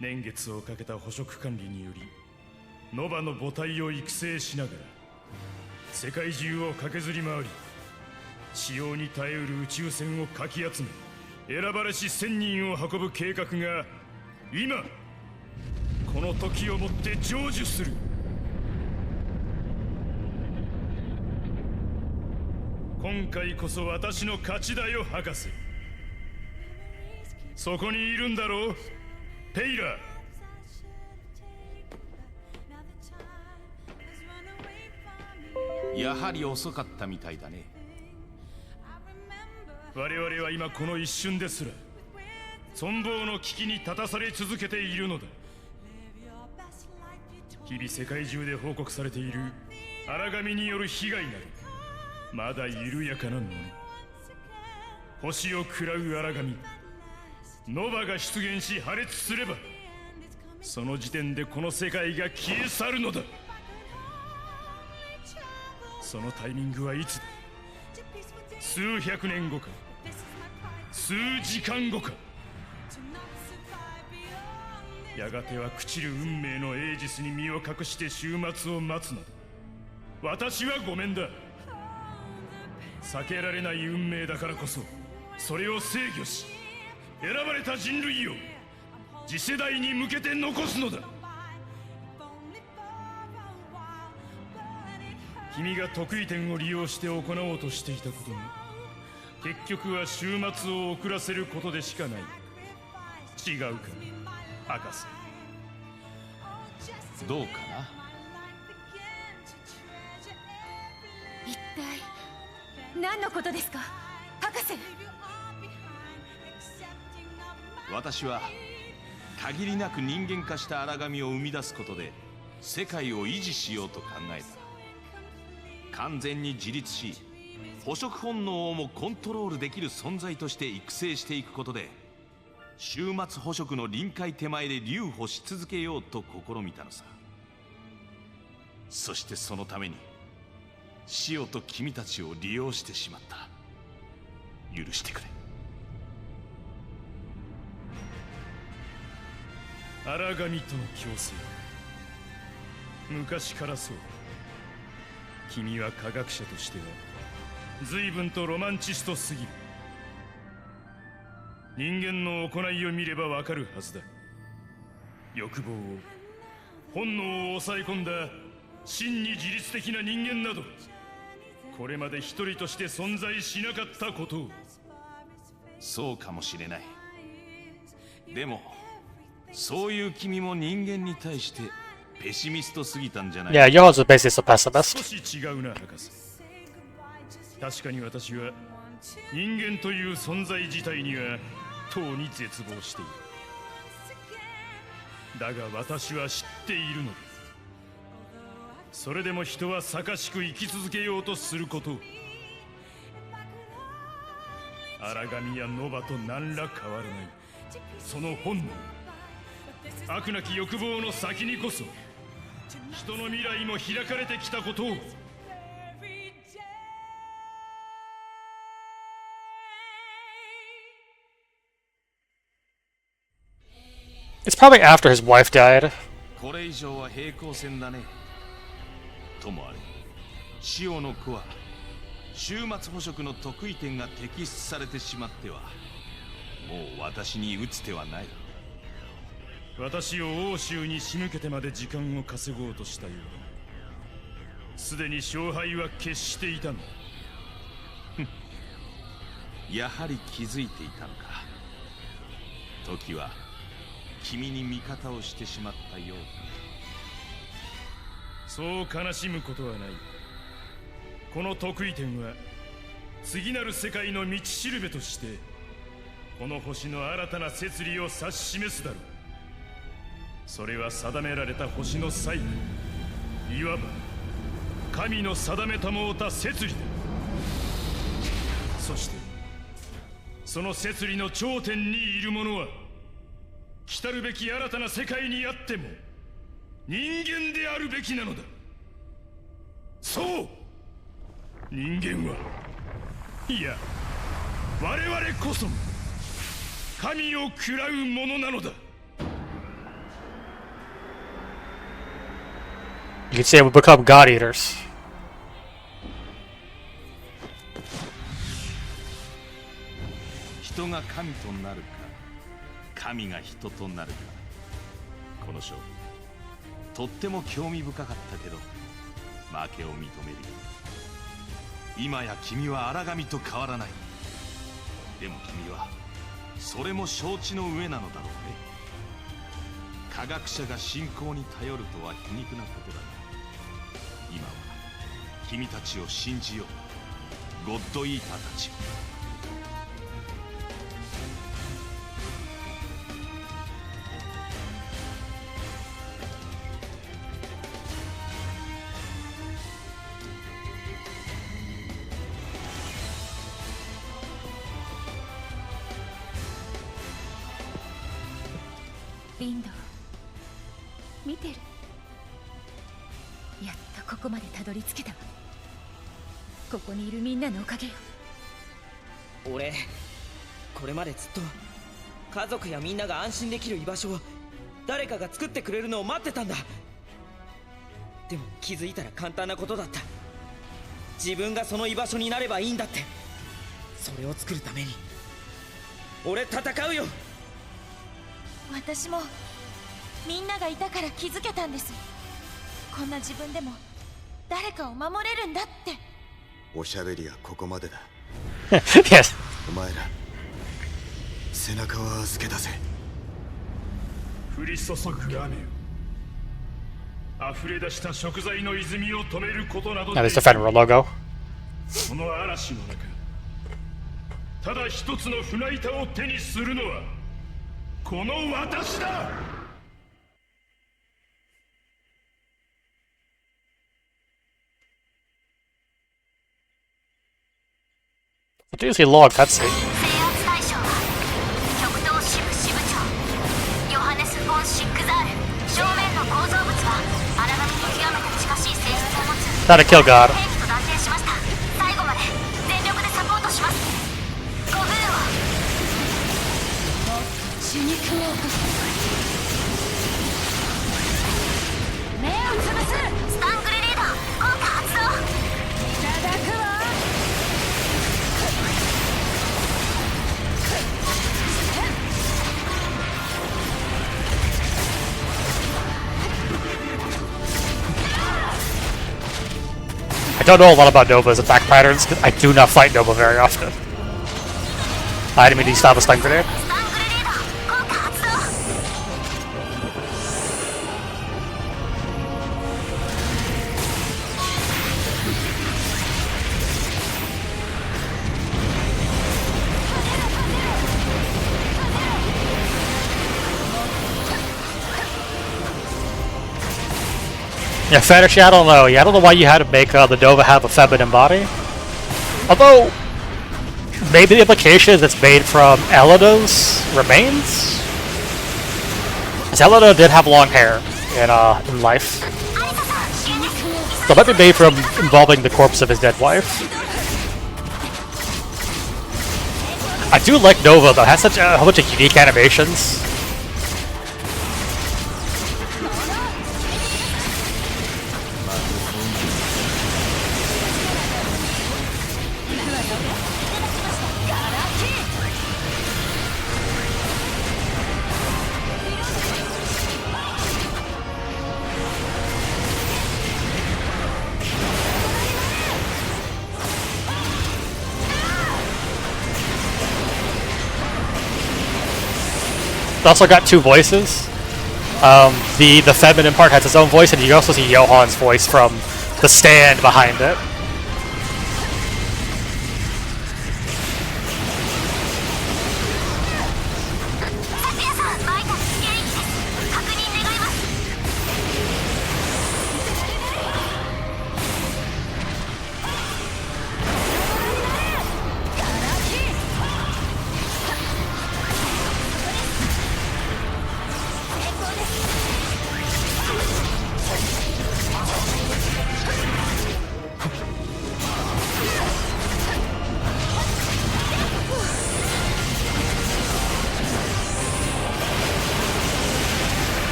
年月をかけた捕食管理によりノバの母体を育成しながら世界中を駆けずり回り、使用に耐えうる宇宙船をかき集め、選ばれし1000人を運ぶ計画が今この時をもって成就する。今回こそ私の勝ちだよ、博士。そこにいるんだろう、テイラー。やはり遅かったみたいだね。我々は今この一瞬ですら存亡の危機に立たされ続けているのだ。日々世界中で報告されている荒神による被害なるまだ緩やかなもの。星を喰らう荒神ノバが出現し破裂すれば、その時点でこの世界が消え去るのだ。そのタイミングはいつだ。数百年後か、数時間後か。やがては朽ちる運命のエイジスに身を隠して終末を待つのだ。私はごめんだ。避けられない運命だからこそ、それを制御し選ばれた人類を次世代に向けて残すのだ。君が得意点を利用して行おうとしていたことも結局は終末を遅らせることでしかない。違うか博士。どうかな。一体何のことですか博士。私は限りなく人間化した荒神を生み出すことで世界を維持しようと考えた。完全に自立し捕食本能をもコントロールできる存在として育成していくことで終末捕食の臨界手前で留保し続けようと試みたのさ。そしてそのためにシオと君たちを利用してしまった。許してくれ。荒神との共生、昔からそう。君は科学者としては随分とロマンチストすぎる。人間の行いを見ればわかるはずだ。欲望を、本能を抑え込んだ真に自律的な人間などこれまで一人として存在しなかったことを。そうかもしれない。でもそういう君も人間に対してペシミストすぎたんじゃない？ Yeah, yours is basically a pessimist. 少し違うな博士。確かに私は人間という存在自体にはとうに絶望している。だが私は知っているのだ。それでも人は盛しく生き続けようとすることを。荒神やノバと何ら変わらないその本能、悪なき欲望の先にこそ人の未来も開かれてきたことを。It's probably after his wife died. これ以上は平行線だね。ともあれシオの子は終末捕食の得意点が摘出されてしまってはもう私に打つ手はない。私を欧州に仕向けてまで時間を稼ごうとしたようだ。すでに勝敗は決していたの。やはり気づいていたのか。時は君に味方をしてしまったようだ。そう悲しむことはない。この得意点は次なる世界の道しるべとしてこの星の新たな摂理を指し示すだろう。それは定められた星のサイクル、いわば神の定めたもうた摂理だ。そしてその摂理の頂点にいる者は来たるべき新たな世界にあっても人間であるべきなのだ。そう、人間はいや我々こそ神を喰らう者なのだ。You could say we become God Eaters. 人が神となるか神が人となるか、この勝負とっても興味深かったけど負けを認めるよ。今や君は荒神と変わらない。でも君はそれも承知の上なのだろうね。科学者が信仰に頼るとは皮肉なことだが、今は君たちを信じよう、ゴッドイーターたちを。リンド見てる。やっとここまでたどり着けたわ。ここにいるみんなのおかげよ。俺これまでずっと家族やみんなが安心できる居場所を誰かが作ってくれるのを待ってたんだ。でも気づいたら簡単なことだった。自分がその居場所になればいいんだって。それを作るために俺戦うよ。私もみんながいたから気づけたんです。こんな自分でも誰かを守れるんだって。おしゃべりはここまでだ。Yes. お前ら背中は預けたぜ。降り注ぐ雨よ、溢れ出した食材の泉を止めることなど Now there's the Federal logo. この嵐の中、ただ一つの船板を手にするのはこの私だ。What do you see log cutscene? 制圧対象は極東支部支部長ヨハネス・フォン・シックザール。正面の構造物は荒波に極めて近しい性質を持つ Not a kill god. 兵器と断定しました。最後まで全力でサポートします。ご武を。血肉を目をつぶす。スタングレネード効果発動。いただくわ。I don't know a lot about Nova's attack patterns because I do not fight Nova very often. I didn't mean to stop a stun grenade. スタングレネード効果発動。Yeah, Fetish, I don't know. Yeah, I don't know why you had to make the Nova have a feminine body. Although, maybe the implication is it's made from Elena's remains? Because Elena did have long hair in life. So it might be made from involving the corpse of his dead wife. I do like Nova though, it has such a whole bunch of unique animations. It also got two voices. The feminine part has its own voice, and you also see Johan's voice from the stand behind it.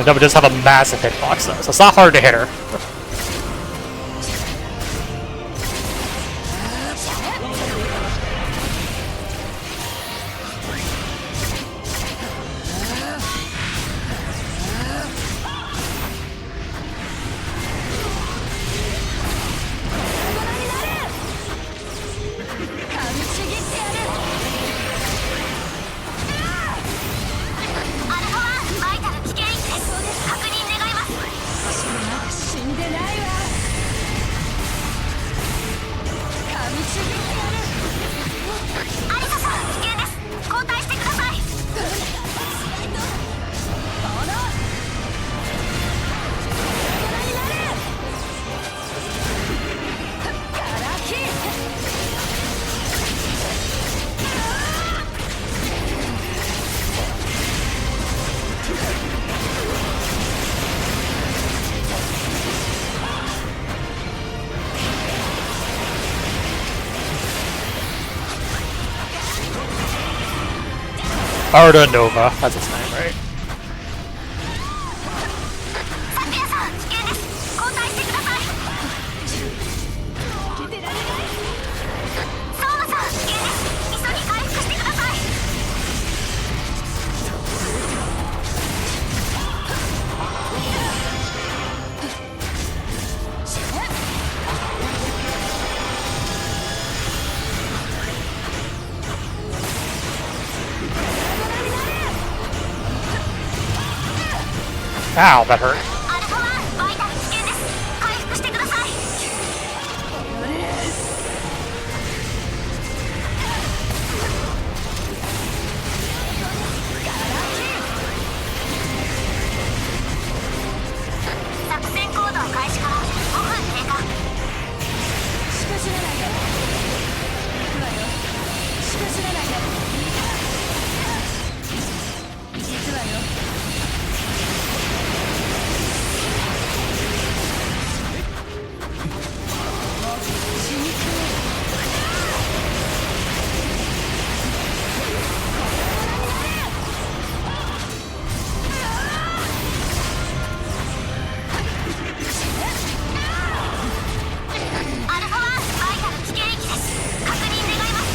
Nova does have a massive hitbox though, so it's not hard to hit her. Arda Nova, that's its name, right? Ow, that hurt. アルファ1バイタル危険です。回復してください。作戦行動開始から5分経過。しくじらないで。行くわよ。しくじらないで。行くわよ。アルファ1バイタル危険域です。確認願います。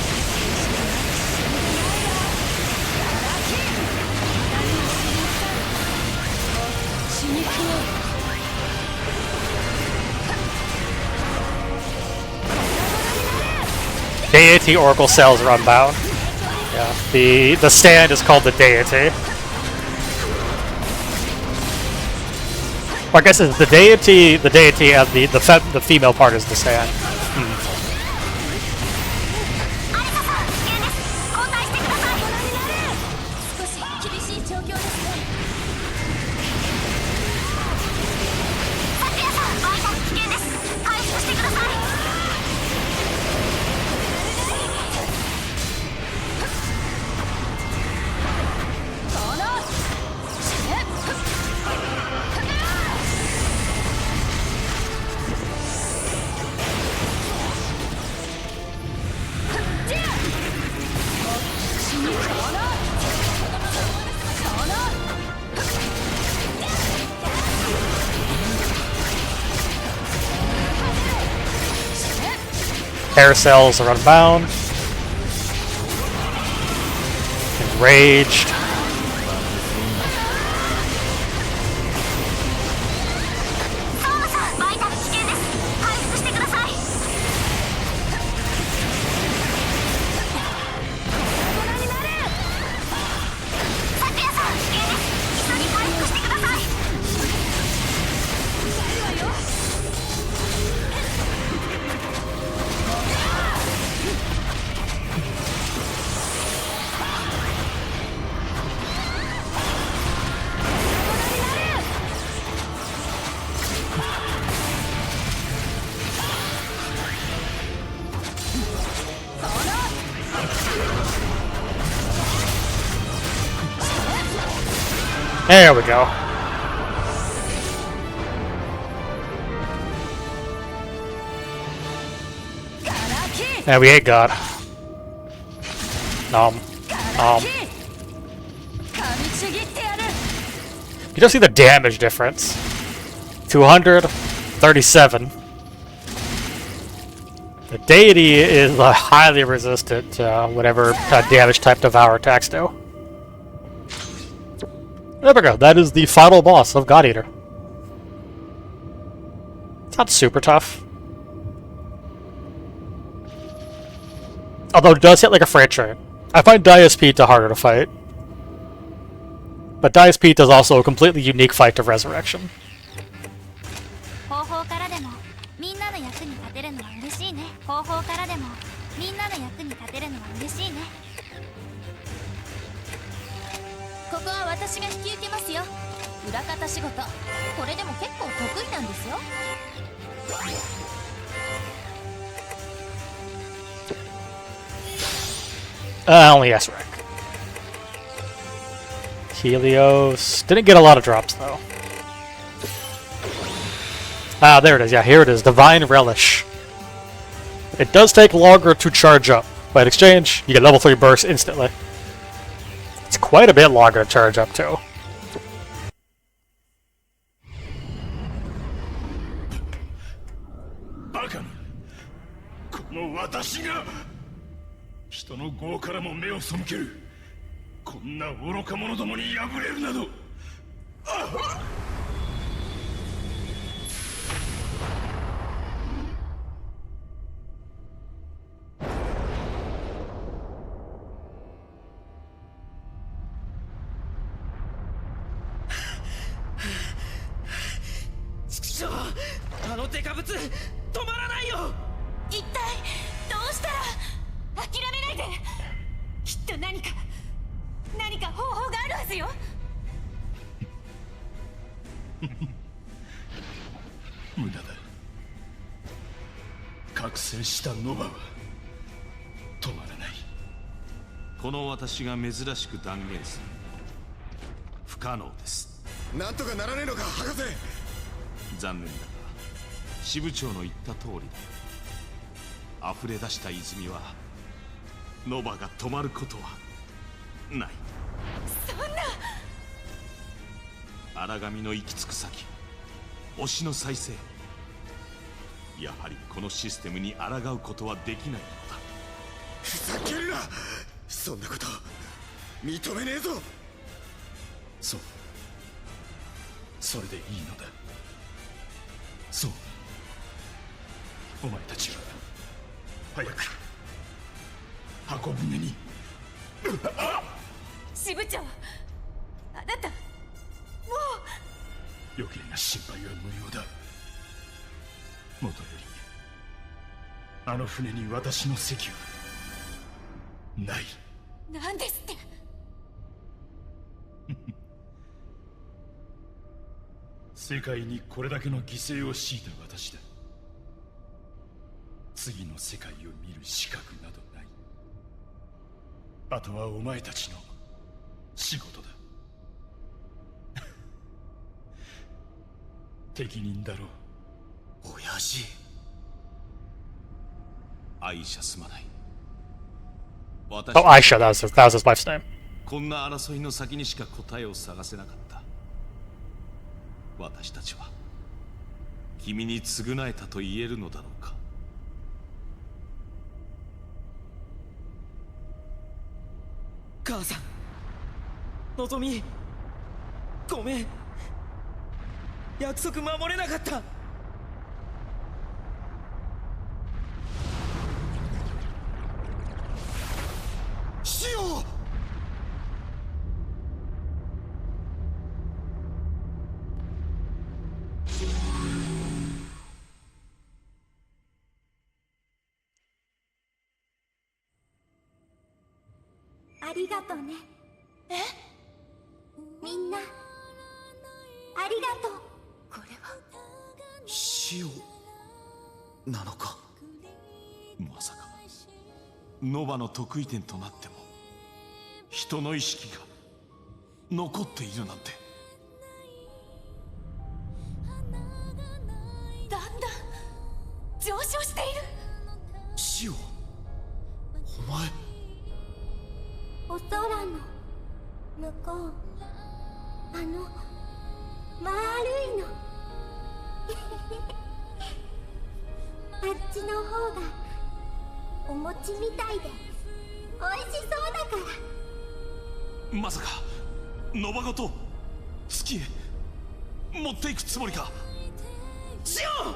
Deity Oracle cells are unbound. Yeah, the stand is called the Deity. Or I guess it's the deity, and the female part is the stand. アリサさん危険です。交代してください。少し厳しい状況ですね。サクヤさんバイタル危険です。回復してください。Hair cells are unbound. Enraged. There we go. Yeah, we ate God. You don't see the damage difference. 237. The deity is highly resistant to whatever damage type Devour attacks do. There we go. That is the final boss of God Eater. It's not super tough. Although it does hit like a freight train. I find Diaspita harder to fight. But Diaspita is also a completely unique fight to Resurrection. 後方からでもみんなの役に立てるのは嬉しいね。後方からでもみんなの役に立てるのは嬉しいね。ここは私が引き受けますよ。裏方仕事、これでも結構得意なんですよ。Only S-Rank. Helios. Didn't get a lot of drops, though. Ah, there it is. Yeah, here it is. Divine Relish. It does take longer to charge up, but in exchange, you get level 3 burst instantly. It's quite a bit longer to charge up, too. Baka! この私が人の業からも目を背ける。こんな愚か者どもに敗れるなど。のデカブツ止まらないよ。一体どうしたら。諦めないで。きっと何か方法があるはずよ。無駄だ。覚醒したノバは止まらない。この私が珍しく断言する。不可能です。なんとかならねえのか博士。残念だが支部長の言った通りだ。溢れ出した泉はノバが止まることはない。そんな。荒神の行き着く先、推しの再生、やはりこのシステムに抗うことはできないのだ。ふざけるな。そんなこと認めねえぞ。そう、それでいいのだ。そう、お前たちは早く箱舟に。支部長、あなたもう。余計な心配は無用だ。もとよりあの船に私の席はない。なんですって。世界にこれだけの犠牲を強いた私だ。次の世界を見る資格などない。あとはお前たちの仕事だ。適任だろう。親父。アイシャすまない。 Oh, Aisha, that was his wife's name. こんな争いの先にしか答えを探せなかった。私たちは君に償えたと言えるのだろうか。母さん、のぞみ、ごめん。約束守れなかった。シオ。ありがとね。みんなありがとう。これはシオなのか。まさかノバの得意点となっても人の意識が残っているなんて。だんだん上昇している。シオ、お前。お空の向こう、あの丸いの。あっちの方がお餅みたいで美味しそうだから。まさかノバごと月へ持っていくつもりか。シオン、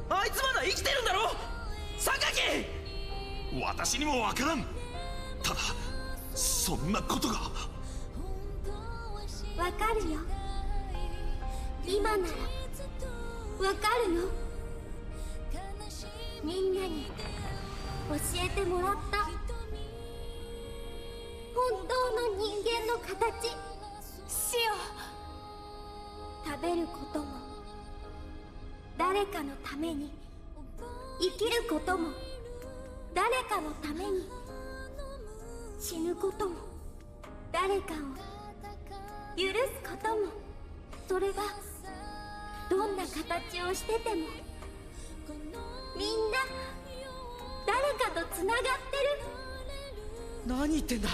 あいつまだ生きてるんだろ。榊。私にもわからん。ただそんなことが。わかるよ。今ならわかるよ。みんなに教えてもらった。本当の人間の形。シオ。食べることも、誰かのために生きることも、誰かのために死ぬことも、誰かを許すことも、それがどんな形をしててもみんな誰かとつながってる。何言ってんだ。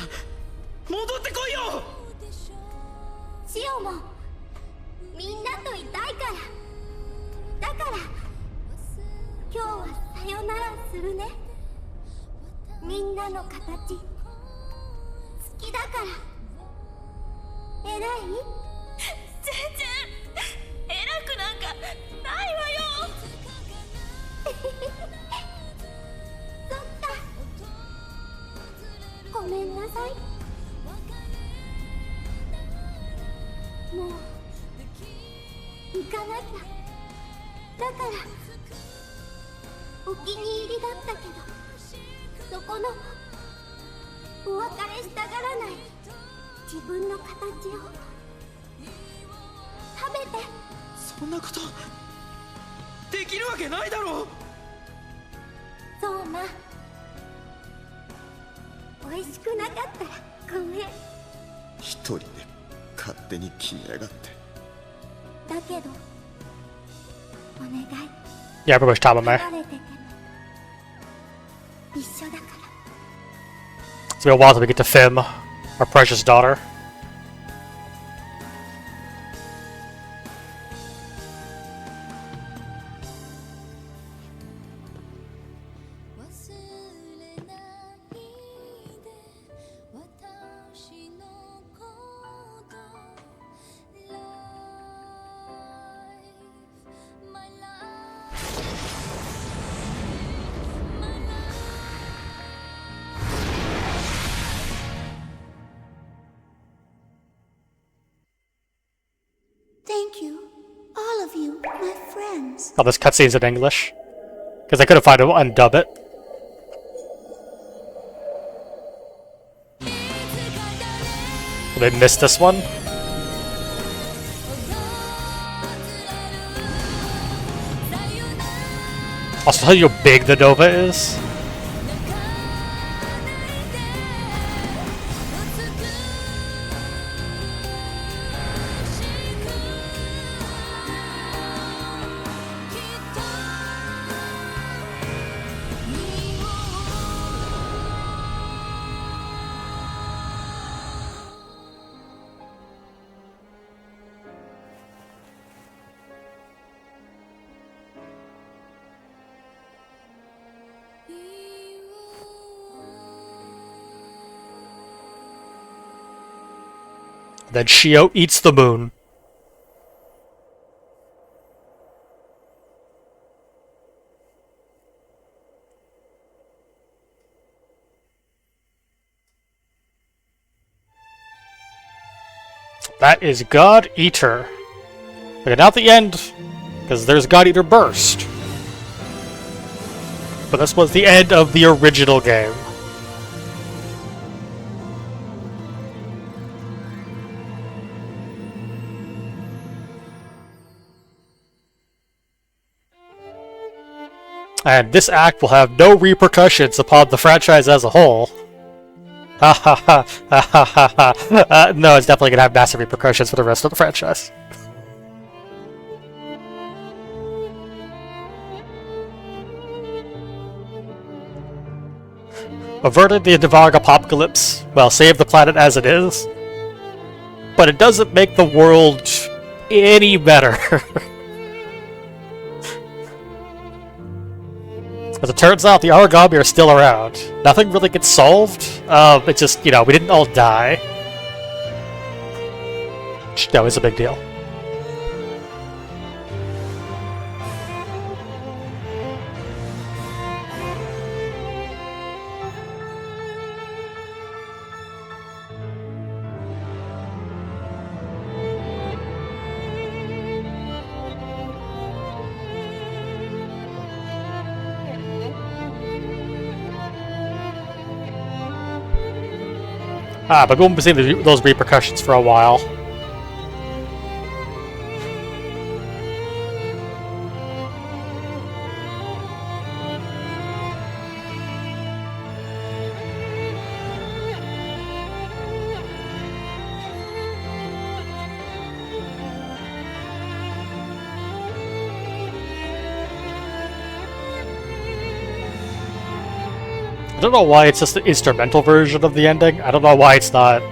戻ってこいよ。シオもみんなといたいから。だから今日はさよならするね。みんなの形好きだから。偉い？全然偉くなんかないわよ。そっか、ごめんなさい。もう行かなきゃ。だからお気に入りだったけど、そこのお別れしたがらない自分の形を食べて。そんなことできるわけないだろう。そうな、美味しくなかったらごめん。一人で勝手に決めやがって。だけどお願い、 Yeah, pretty much top of me. 離れてても一緒だから。 It's been a while till we get to Fim, our precious daughter. Thank you, all of you, my friends. Oh, this cutscene's in English. Because I couldn't find it and dub it. They missed this one. Also, tell you how big the Nova is. Then Shio eats the moon. That is God Eater. But not the end, because there's God Eater Burst. But this was the end of the original game. And this act will have no repercussions upon the franchise as a whole. Ha ha ha ha ha ha. No, it's definitely gonna have massive repercussions for the rest of the franchise. Averted the devouring apocalypse, well, save the planet as it is. But it doesn't make the world any better. As it turns out, the origami are still around. Nothing really gets solved. It's just, you know, we didn't all die. Which, no, is a big deal. But we won't be seeing those repercussions for a while. I don't know why it's just the instrumental version of the ending. I don't know why it's not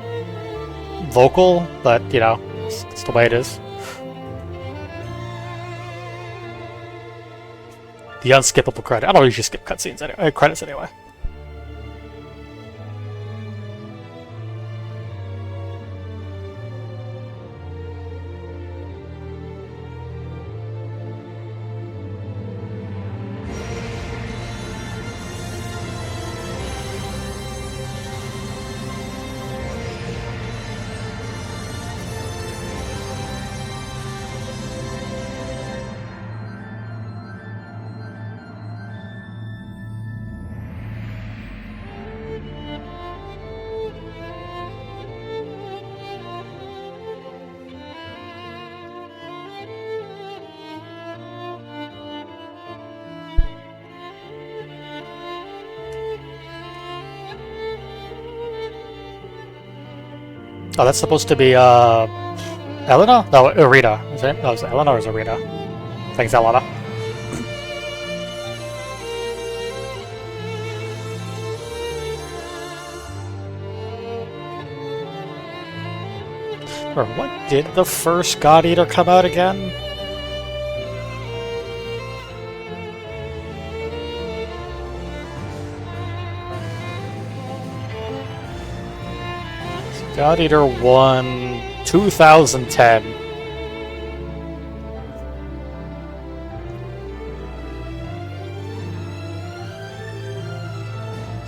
vocal, but, you know, it's the way it is. The unskippable credit. I don't usually skip cutscenes anyway, credits anyway. Oh, that's supposed to be, Elena? No, Irina. Is it? No, is it Elena or is it Irina? I think it's Elena. Or what did the first God Eater come out again? God Eater 1, 2010.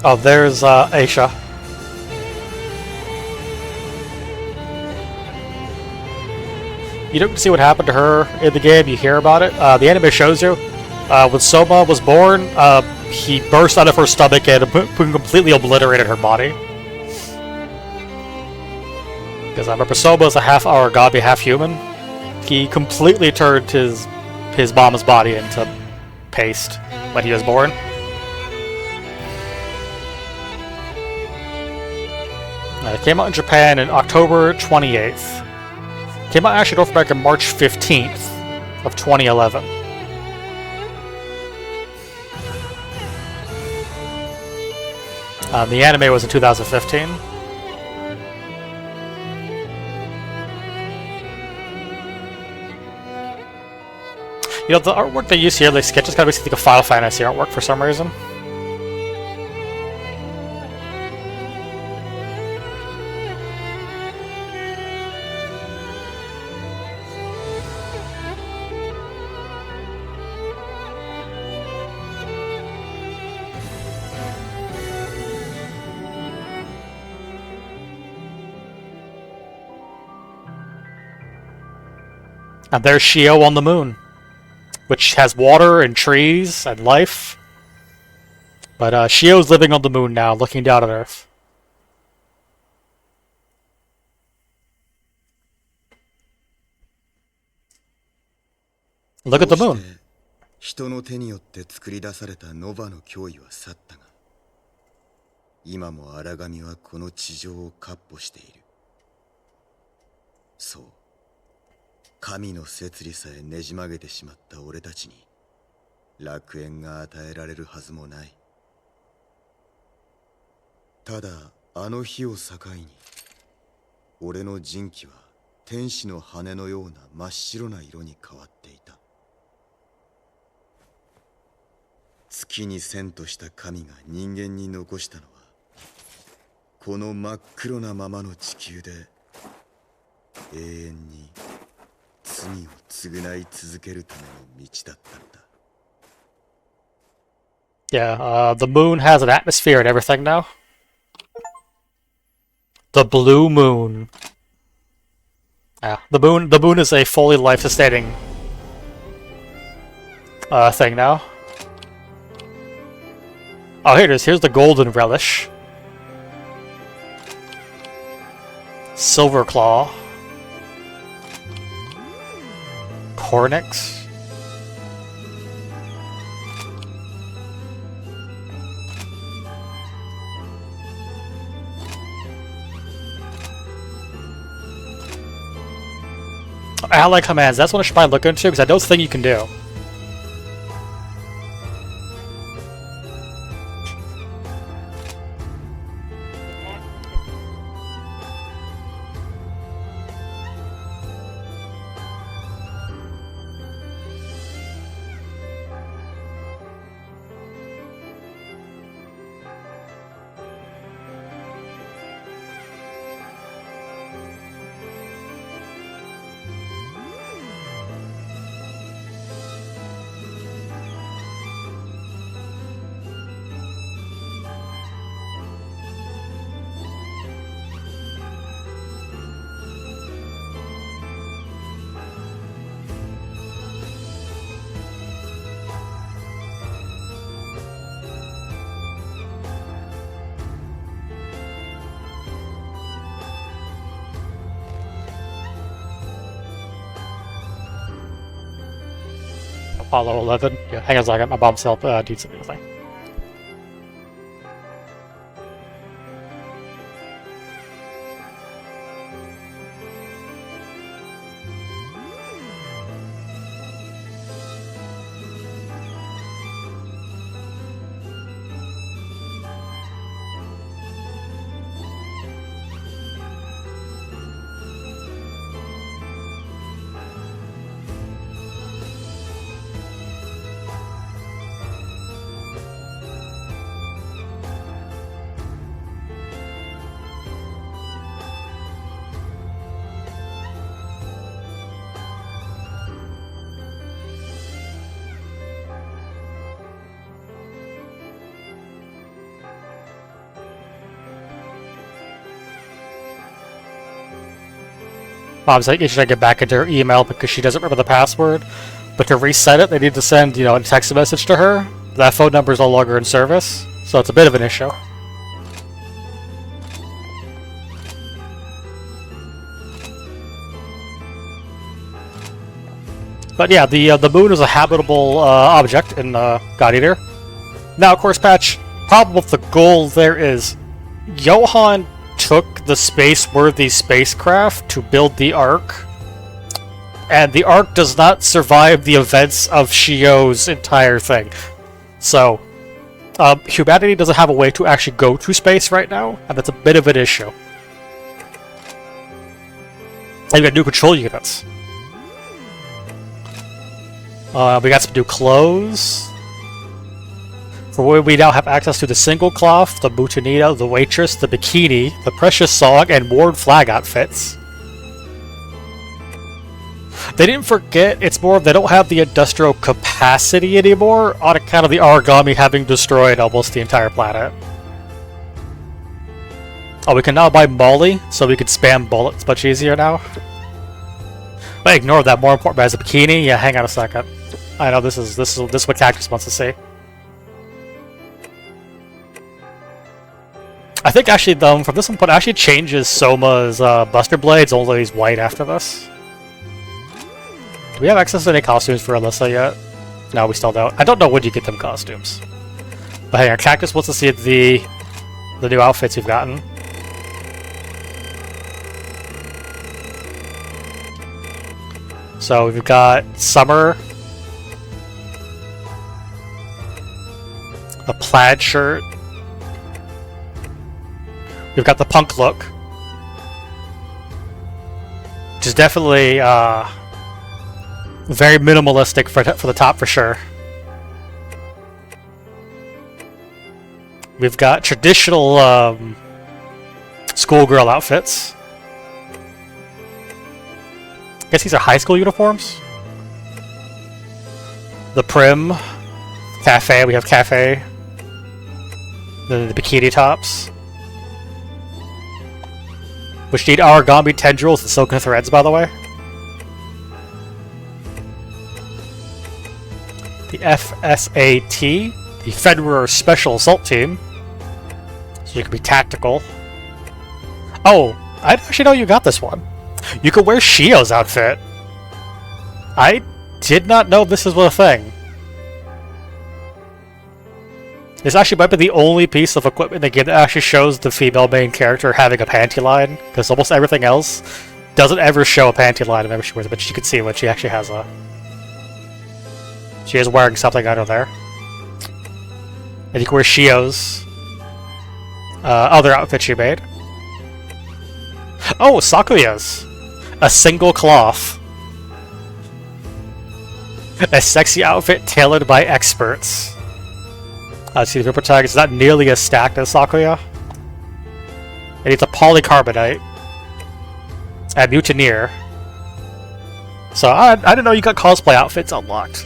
Oh, there's Aisha. You don't see what happened to her in the game, you hear about it. The anime shows you. When Soma was born, he burst out of her stomach and completely obliterated her body. Because I remember Soma is a half Aragami, half human. He completely turned his mom's body into paste when he was born. It came out in Japan on October 28th. Came out actually North America March 15th of 2011. The anime was in 2015. You know, the artwork they use here, like sketches, kind of makes it like a Final Fantasy artwork for some reason. And there's Shio on the moon, which has water and trees and life. But Shio's living on the moon now, looking down at Earth. Look at the moon. 人の手によって作り出されたノバの脅威は去ったが、今も荒神はこの地上を闊歩している。そう。神の摂理さえねじ曲げてしまった俺たちに楽園が与えられるはずもない。ただあの日を境に俺の人気は天使の羽のような真っ白な色に変わっていた。月に遷とした神が人間に残したのはこの真っ黒なままの地球で永遠に罪を償い続けるための道だったのだ。Yeah, the moon has an atmosphere and everything now. The blue moon. Yeah, the moon is a fully life-sustaining thing now. Oh, here it is. Here's the golden relish. Silver claw. Cornix. Ally commands. That's what I should probably look into because I know it's a thing you can do. Apollo 11. Yeah, hang on a second. My mom's help needs something. obviously she's trying to get back into her email because she doesn't remember the password. But to reset it, they need to send, a text message to her. That phone number is no longer in service, so it's a bit of an issue. But yeah, the moon is a habitable object in God Eater. Now, of course, Patch, problem with the goal there is Johan took the space-worthy spacecraft to build the Ark, and the Ark does not survive the events of Shio's entire thing. So, humanity doesn't have a way to actually go to space right now, and that's a bit of an issue. And we got new control units. We got some new clothes. For what we now have access to the single cloth, the boutonniere, the waitress, the bikini, the precious song, and worn flag outfits. They didn't forget, it's more they don't have the industrial capacity anymore on account of the origami having destroyed almost the entire planet. Oh, we can now buy Molly, so we can spam bullets much easier now. But ignore that, more important as a bikini. Yeah, hang on a second. I know this is what Cactus wants to see. I think actually, though, from this one point, it actually changes Soma's Buster Blades, only he's white after this. Do we have access to any costumes for Alyssa yet? No, we still don't. I don't know when you get them costumes. But hang on, Cactus wants to see the new outfits you've gotten. So we've got Summer, a plaid shirt. We've got the punk look, which is definitely very minimalistic for the top for sure. We've got traditional schoolgirl outfits. I guess these are high school uniforms. The prim, cafe. We have cafe. The bikini tops. Which need origami tendrils and silken threads, by the way. The FSAT, the Federer Special Assault Team. So you can be tactical. Oh, I didn't actually know you got this one. You can wear Shio's outfit. I did not know this was a thing. This actually might be the only piece of equipment in the game that actually shows the female main character having a panty line, because almost everything else doesn't ever show a panty line whenever she wears it, but you can see what she actually has a... She is wearing something under there. And you can wear Shio's other outfit she made. Oh, Sakuya's! A single cloth. A sexy outfit tailored by experts. See, the protagonist is not nearly as stacked as Sakuya. And it's a polycarbonate. And mutineer. So I didn't know you got cosplay outfits unlocked.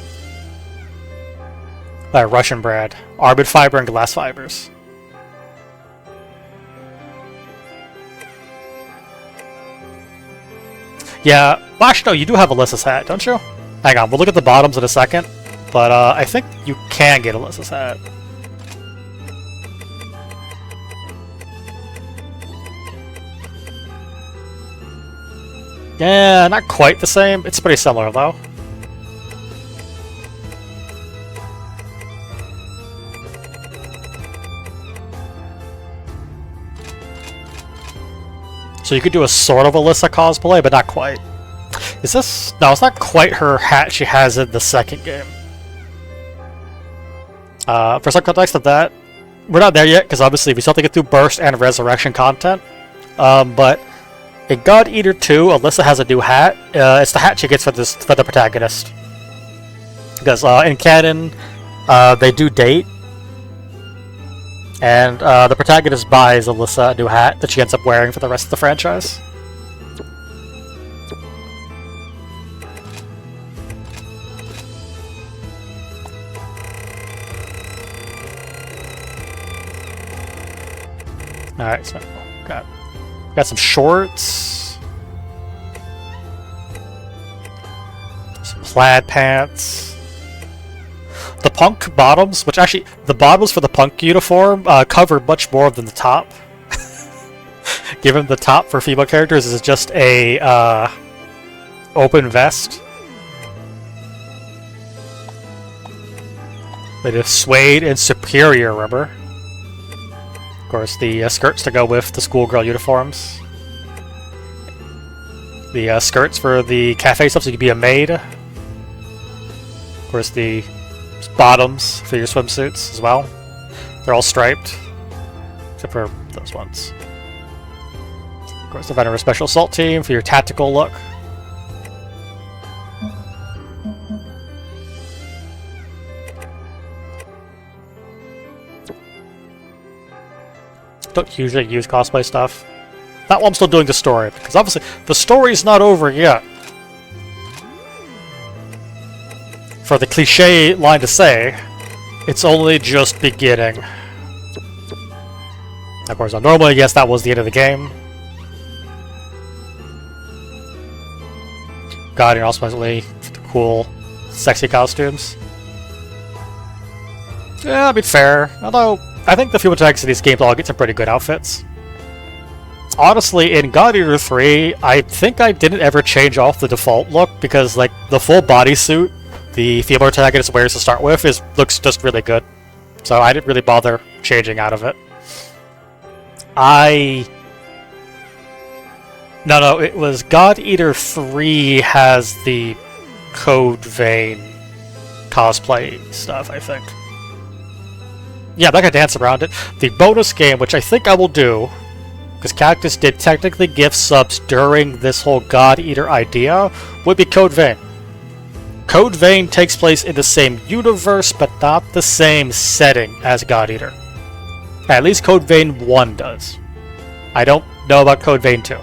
Russian brand. Armored fiber and glass fibers. Yeah, well, actually, no, you do have Alyssa's hat, don't you? Hang on, we'll look at the bottoms in a second. But I think you can get Alyssa's hat. Yeah, not quite the same. It's pretty similar, though. So you could do a sort of Alyssa cosplay, but not quite. Is this... No, it's not quite her hat she has in the second game. For some context of that, we're not there yet, because obviously we still have to get through Burst and Resurrection content. But in God Eater 2, Alyssa has a new hat. It's the hat she gets for the protagonist. Because in canon, they do date. And the protagonist buys Alyssa a new hat that she ends up wearing for the rest of the franchise. Alright, so got some shorts. plaid pants. The punk bottoms, which actually, the bottoms for the punk uniform cover much more than the top. Given the top for female characters is just a open vest. It is suede and superior, remember? Of course, the skirts to go with the schoolgirl uniforms. The skirts for the cafe stuff so you can be a maid. Of course, the bottoms for your swimsuits as well. They're all striped, except for those ones. Of course, the Veteran Special Assault Team for your tactical look. Don't usually use cosplay stuff. That one I'm still doing the story, because obviously the story's not over yet. For the cliche line to say, it's only just beginning. Of course, normally, yes, that was the end of the game. God, you're also the cool, sexy costumes. Yeah, I mean, fair. Although, I think the female protagonists in these games all get some pretty good outfits. Honestly, in God Eater 3, I think I didn't ever change off the default look, because, like, the full bodysuit the female protagonist wears to start with looks just really good. So I didn't really bother changing out of it. No, it was God Eater 3 has the Code Vein cosplay stuff, I think. Yeah, I'm not gonna dance around it. The bonus game, which I think I will do, because Cactus did technically give subs during this whole God Eater idea, would be Code Vein. Code Vein takes place in the same universe, but not the same setting as God Eater. At least Code Vein 1 does. I don't know about Code Vein 2.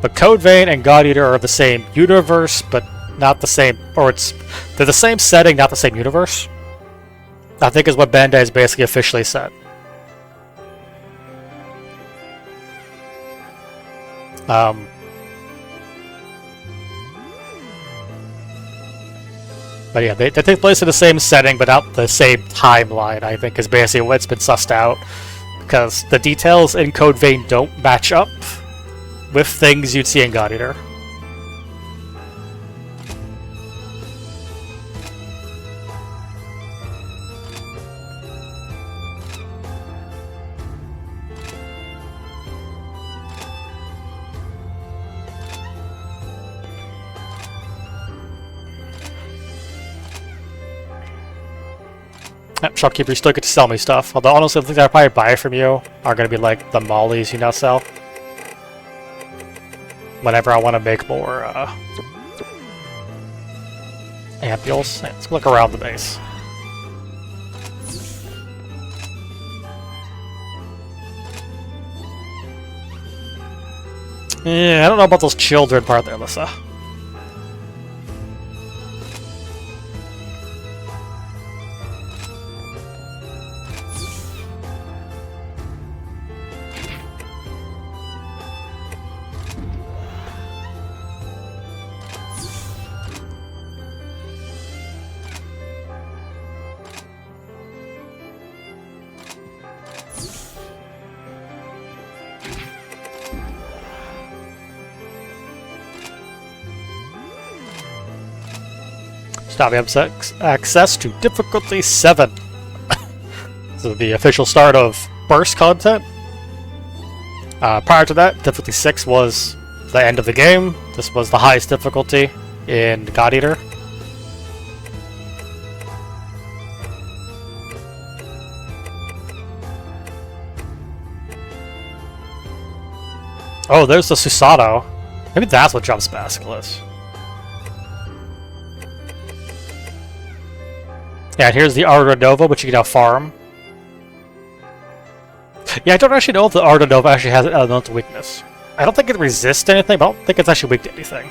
But Code Vein and God Eater are the same universe, but not the same, they're the same setting, not the same universe. I think is what Bandai has basically officially said. But yeah, they take place in the same setting, but not the same timeline, I think, is basically what's been sussed out. Because the details in Code Vein don't match up with things you'd see in God Eater. Shopkeeper, you still get to sell me stuff. Although honestly, the things I probably buy from you are going to be like the mollies you now sell. Whenever I want to make more ampules. Let's look around the base. Yeah, I don't know about those children part there, Alyssa. Now we have access to difficulty 7. So the official start of burst content. Prior to that, difficulty 6 was the end of the game. This was the highest difficulty in God Eater. Oh, there's the Susato. Maybe that's what jumps Basilisk. Yeah, here's the Arda Nova, which you can now farm. Yeah, I don't actually know if the Arda Nova actually has an elemental weakness. I don't think it resists anything, but I don't think it's actually weak to anything.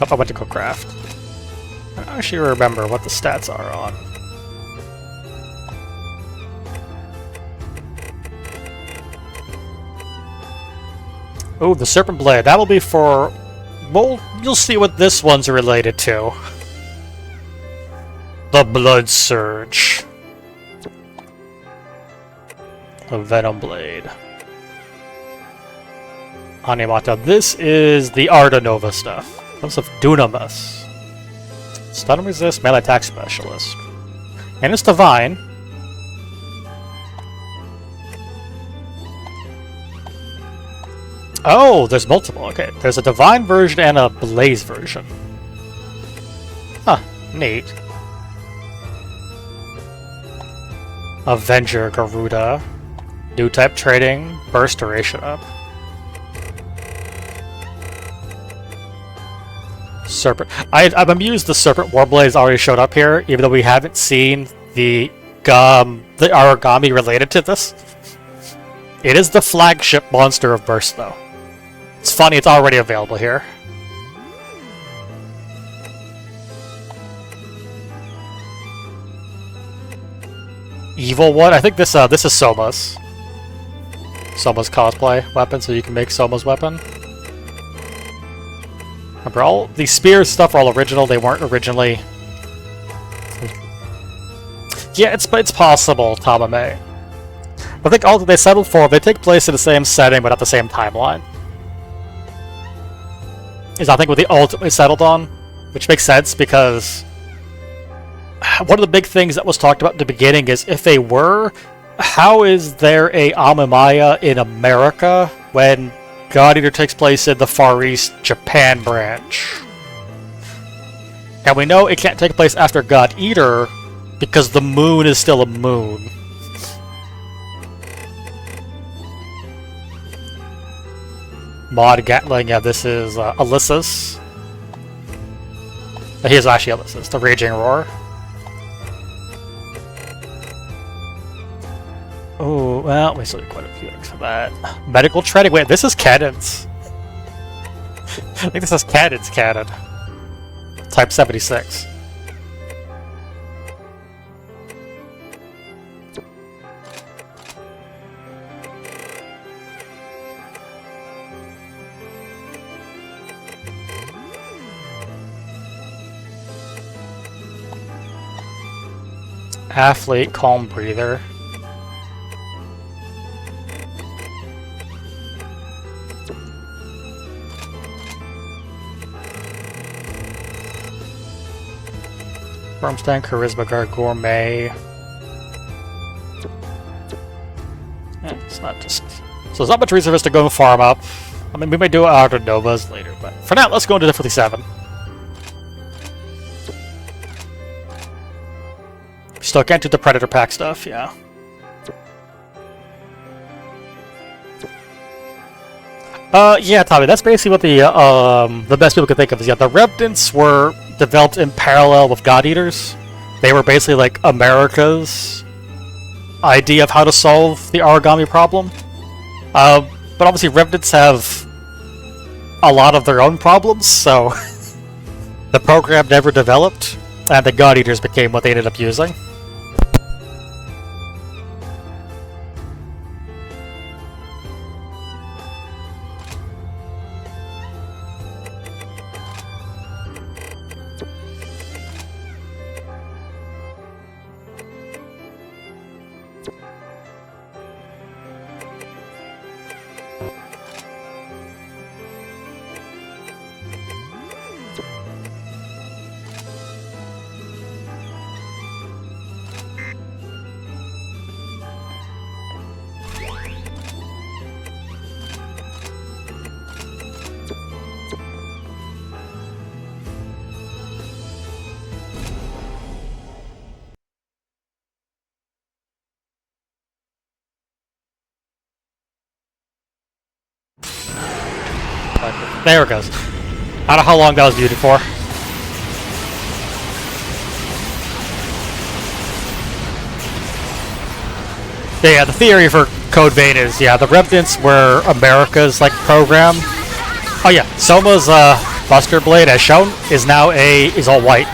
Oh, I went to go craft. I don't actually remember what the stats are on. Oh, the Serpent Blade. That will be for... Well, you'll see what this one's related to. The Blood Surge. The Venom Blade. Animata. This is the Arda Nova stuff. Comes of Dunamis. Stun and resist, melee attack specialist. And it's divine. Oh, there's multiple. Okay, there's a divine version and a blaze version. Huh, neat. Avenger Garuda. New type trading, burst duration up. Serpent. I'm amused the Serpent Warblade already showed up here, even though we haven't seen the Aragami related to this. It is the flagship monster of Burst, though. It's funny, it's already available here. Evil one? I think this is Soma's. Soma's cosplay weapon, so you can make Soma's weapon. Remember, all the spears stuff are all original. They weren't originally. Yeah, it's possible, Tamame. I think all that they settled for, they take place in the same setting, but not the same timeline. Is I think what they ultimately settled on, which makes sense because one of the big things that was talked about at the beginning is if they were, how is there a Amamiya in America when God Eater takes place in the Far East Japan branch? And we know it can't take place after God Eater because the moon is still a moon. Mod Gatling, yeah, this is Alyssa's. Here's actually Alyssa's, the Raging Roar. Oh, well, we still need quite a few things for that. Medical training, wait, this is Cadence. I think this is Cadence Canon. Type 76. Athlete, Calm Breather. Wormstand, Charisma Guard, Gourmet. Yeah, it's not just... So there's not much reason for us to go and farm up. I mean, we may do Outer Novas later, but for now, let's go into difficulty 7. Still can't do the Predator Pack stuff, yeah. Yeah, Tommy, that's basically what the best people could think of is, yeah, the Revenants were developed in parallel with God Eaters. They were basically like America's idea of how to solve the origami problem. But obviously Revenants have a lot of their own problems, so the program never developed, and the God Eaters became what they ended up using. There it goes. I don't know how long that was muted for. Yeah, the theory for Code Vein is, yeah, the Revenants were America's, like, program. Oh yeah, Soma's, Buster Blade, as shown, is now is all white.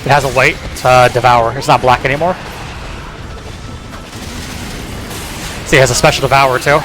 It has a white devour. It's not black anymore. See, it has a special devour too.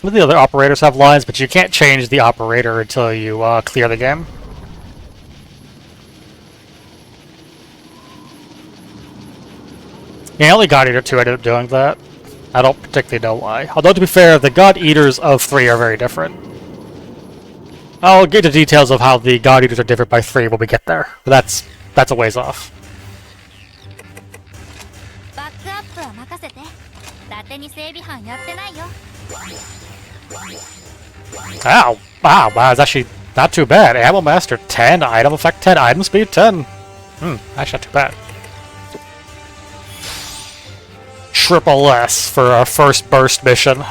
The other operators have lines, but you can't change the operator until you clear the game. Yeah, only God Eater 2 ended up doing that. I don't particularly know why. Although, to be fair, the God Eaters of 3 are very different. I'll get to details of how the God Eaters are different by 3 when we get there, but that's a ways off. Ow! Wow, it's actually not too bad. Ammo Master 10, Item Effect 10, Item Speed 10. Actually not too bad. Triple S for our first burst mission.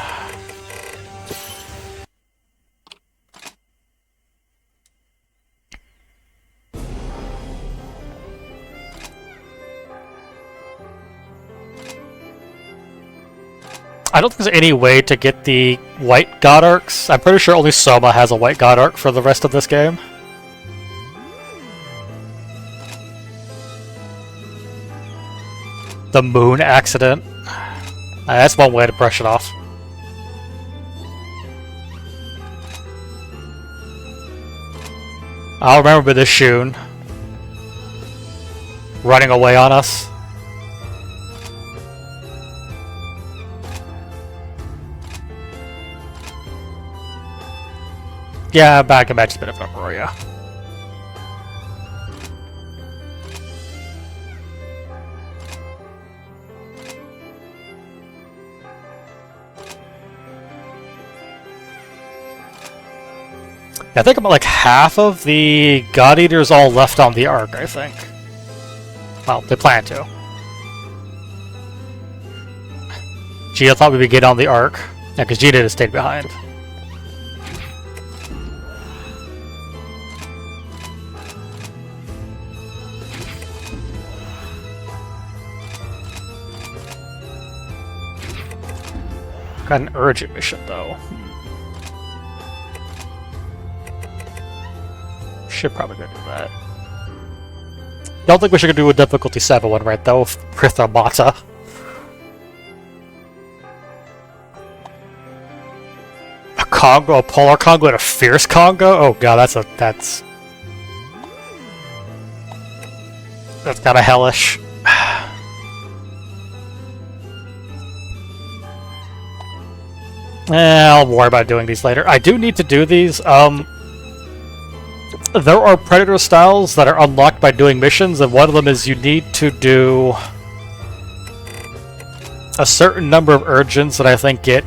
I don't think there's any way to get the white God Arcs. I'm pretty sure only Soma has a white God Arc for the rest of this game. The moon accident. That's one way to brush it off. I'll remember this Shun running away on us. Yeah, back and match is a bit of an uproar, yeah. I think about like half of the God Eaters all left on the Ark, I think. Well, they plan to. Gina thought we would get on the Ark. Yeah, because Gina had stayed behind. Got an urgent mission, though. Should probably go do that. Don't think we should do a difficulty 7 one, right, though? Pritha Mata. A Congo, a Polar Congo, and a Fierce Congo? Oh god, that's kinda hellish. I'll worry about doing these later. I do need to do these. There are Predator styles that are unlocked by doing missions, and one of them is you need to do a certain number of urgents that I think get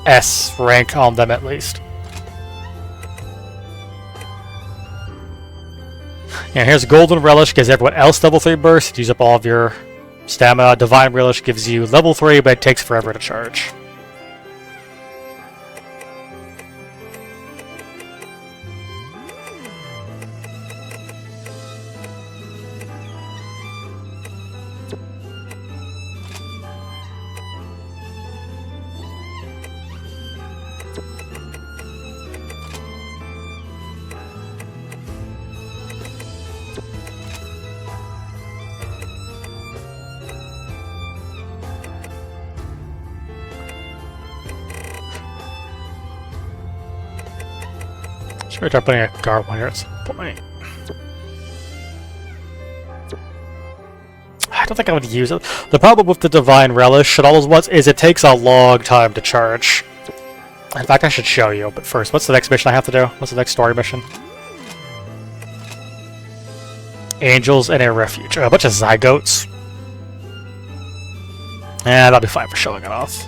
S rank on them at least. And here's Golden Relish, gives everyone else level 3 burst, use up all of your stamina. Divine Relish gives you level 3, but it takes forever to charge. Should we try putting a guard one here at some point? I don't think I would use it. The problem with the Divine Relish and all those ones is it takes a long time to charge. In fact, I should show you, but first, what's the next mission I have to do? What's the next story mission? Angels in a Refuge. A bunch of Zygotes. That'll be fine for showing it off.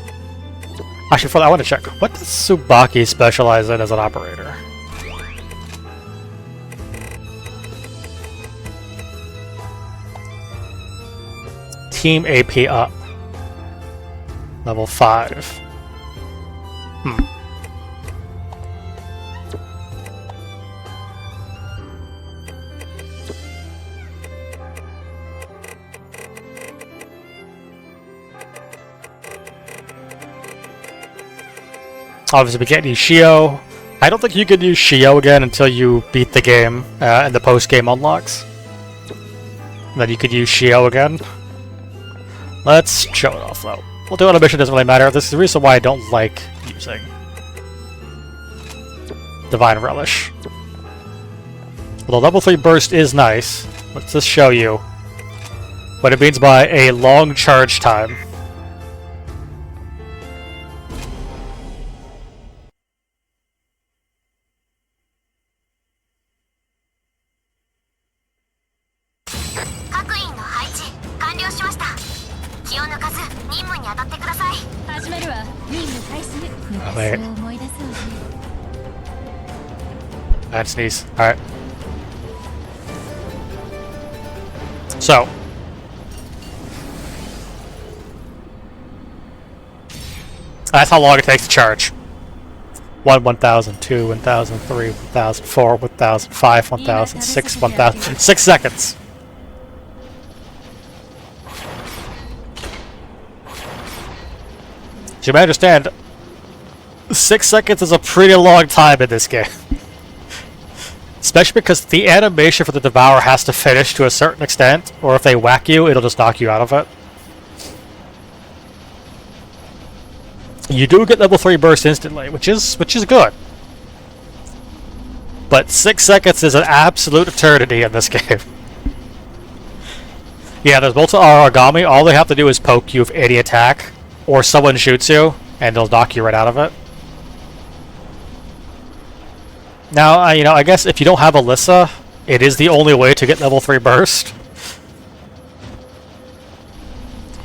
Actually, for that, I want to check. What does Tsubaki specialize in as an operator? Team AP up. Level 5. Obviously, we can't use Shio. I don't think you can use Shio again until you beat the game and the post-game unlocks. Then you could use Shio again. Let's show it off, though. We'll do it on a mission, doesn't really matter. This is the reason why I don't like using Divine Relish. Although level 3 burst is nice, let's just show you what it means by a long charge time. Oh, wait. Bad sneeze. Alright. So. That's how long it takes to charge. 1, 1,000, 2, 1,000, 3, 1,000, 4, 1,000, 5, 1,000, 6, 1,000. 6 seconds. As you may understand, 6 seconds is a pretty long time in this game. Especially because the animation for the Devour has to finish to a certain extent, or if they whack you, it'll just knock you out of it. You do get level 3 burst instantly, which is good. But 6 seconds is an absolute eternity in this game. Yeah, there's multiple origami. All they have to do is poke you with any attack, or someone shoots you, and they'll knock you right out of it. Now, I guess if you don't have Alyssa, it is the only way to get level 3 burst.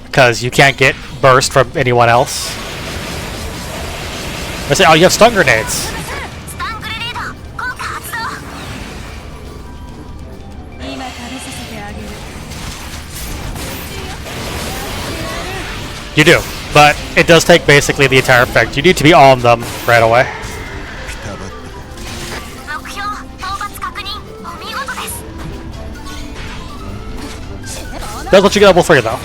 Because you can't get burst from anyone else. I say, oh, you have stun grenades. You do, but it does take basically the entire effect. You need to be on them right away. Does let you get level 3 though.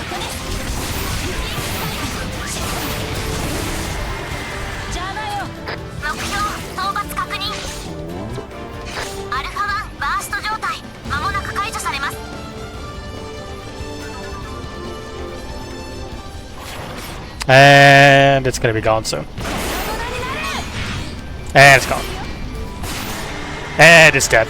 And it's gonna be gone soon. And it's gone. And it's dead.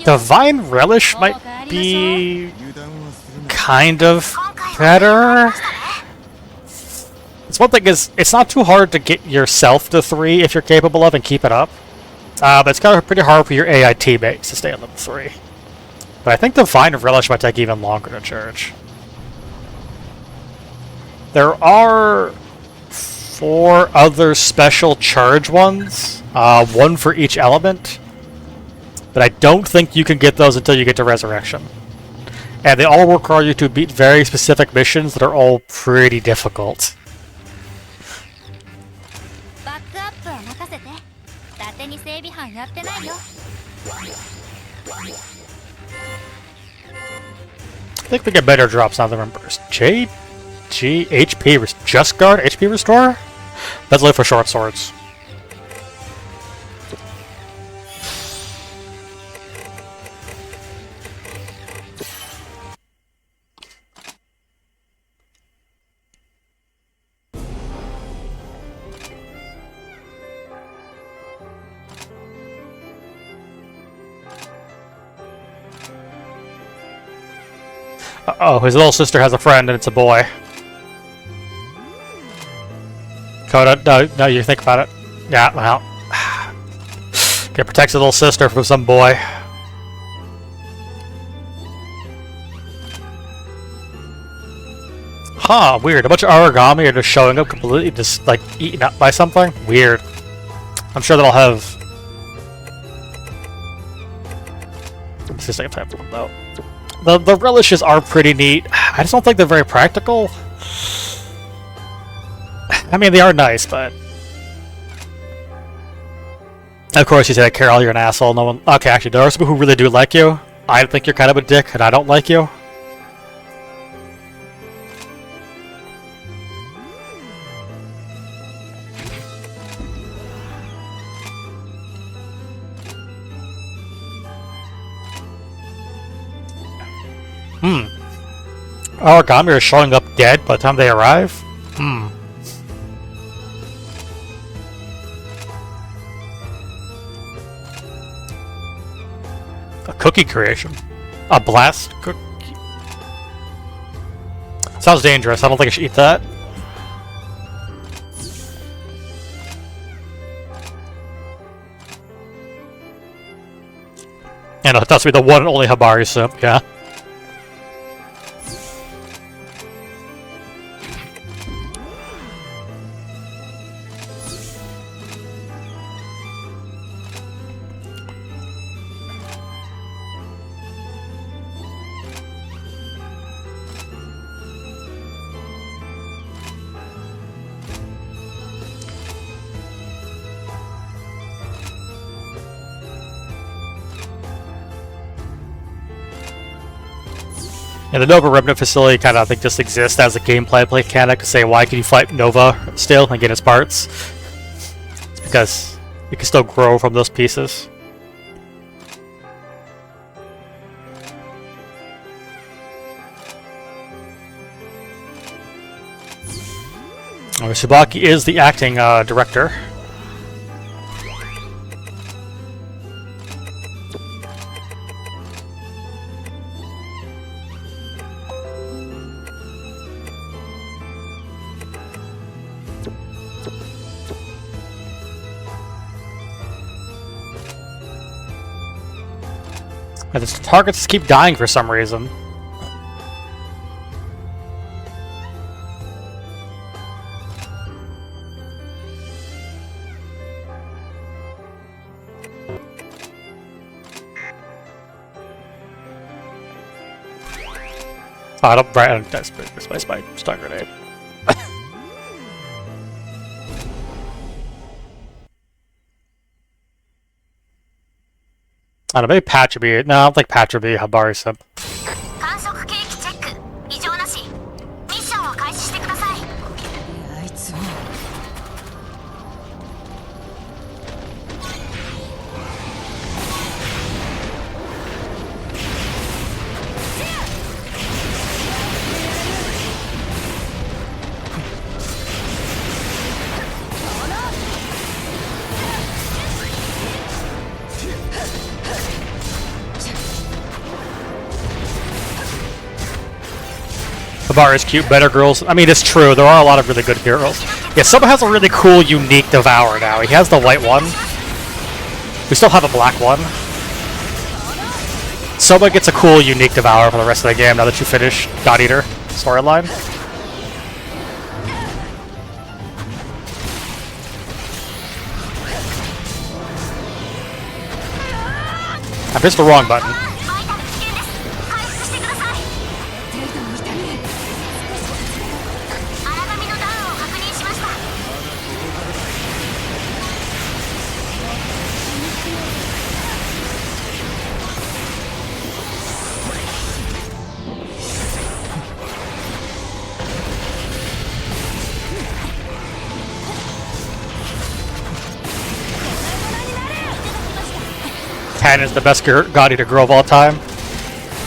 Divine Relish might be kind of better. It's one thing is, it's not too hard to get yourself to 3 if you're capable of and keep it up. But it's kind of pretty hard for your AI teammates to stay on level 3. But I think Divine Relish might take even longer to charge. There are 4 other special charge ones, 1 for each element. But I don't think you can get those until you get to Resurrection. And they all require you to beat very specific missions that are all pretty difficult. I think we get better drops now than Burst. HP, just guard, HP restore? Let's look for short swords. Uh-oh, his little sister has a friend and it's a boy. Coda, no, you think about it. Yeah, well. Can protect his little sister from some boy. Huh, weird. A bunch of origami are just showing up completely just, like, eaten up by something? Weird. I'm sure that'll have... Let me see a second time for them, though. The relishes are pretty neat. I just don't think they're very practical. I mean, they are nice, but... Of course, you say that, Carol, you're an asshole. No one... Okay, actually, there are some people who really do like you. I think you're kind of a dick, and I don't like you. Origami are showing up dead by the time they arrive? A cookie creation. A blast cookie. Sounds dangerous. I don't think I should eat that. And it has to be the one and only Habari soup, yeah. And the Nova Remnant facility kind of, I think, just exists as a gameplay mechanic to say, why can you fight Nova still and get its parts? It's because you can still grow from those pieces. Tsubaki is the acting director. And the targets keep dying for some reason. Oh, I don't. Right, that's my stun grenade. I don't know, maybe Patch would be... No, I don't think Patch would be Habari Simp. 観測計器チェック異常なしミッションを開始してくださいあいつもHabari is cute, better girls. I mean, it's true, there are a lot of really good girls. Yeah, someone has a really cool, unique Devour now. He has the white one. We still have a black one. Someone gets a cool, unique Devour for the rest of the game now that you finish God Eater storyline. I pressed the wrong button. 回復してください荒波のダウンを確認しました Tan is the best God Eater girl of all time.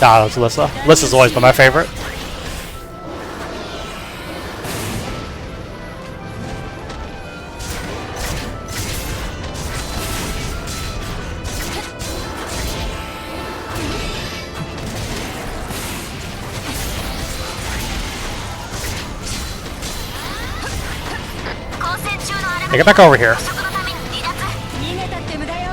Nah, that's Lissa. Lissa's always been my favorite. Hey, get back over here. 捕食のために離脱。逃げたって無駄よ。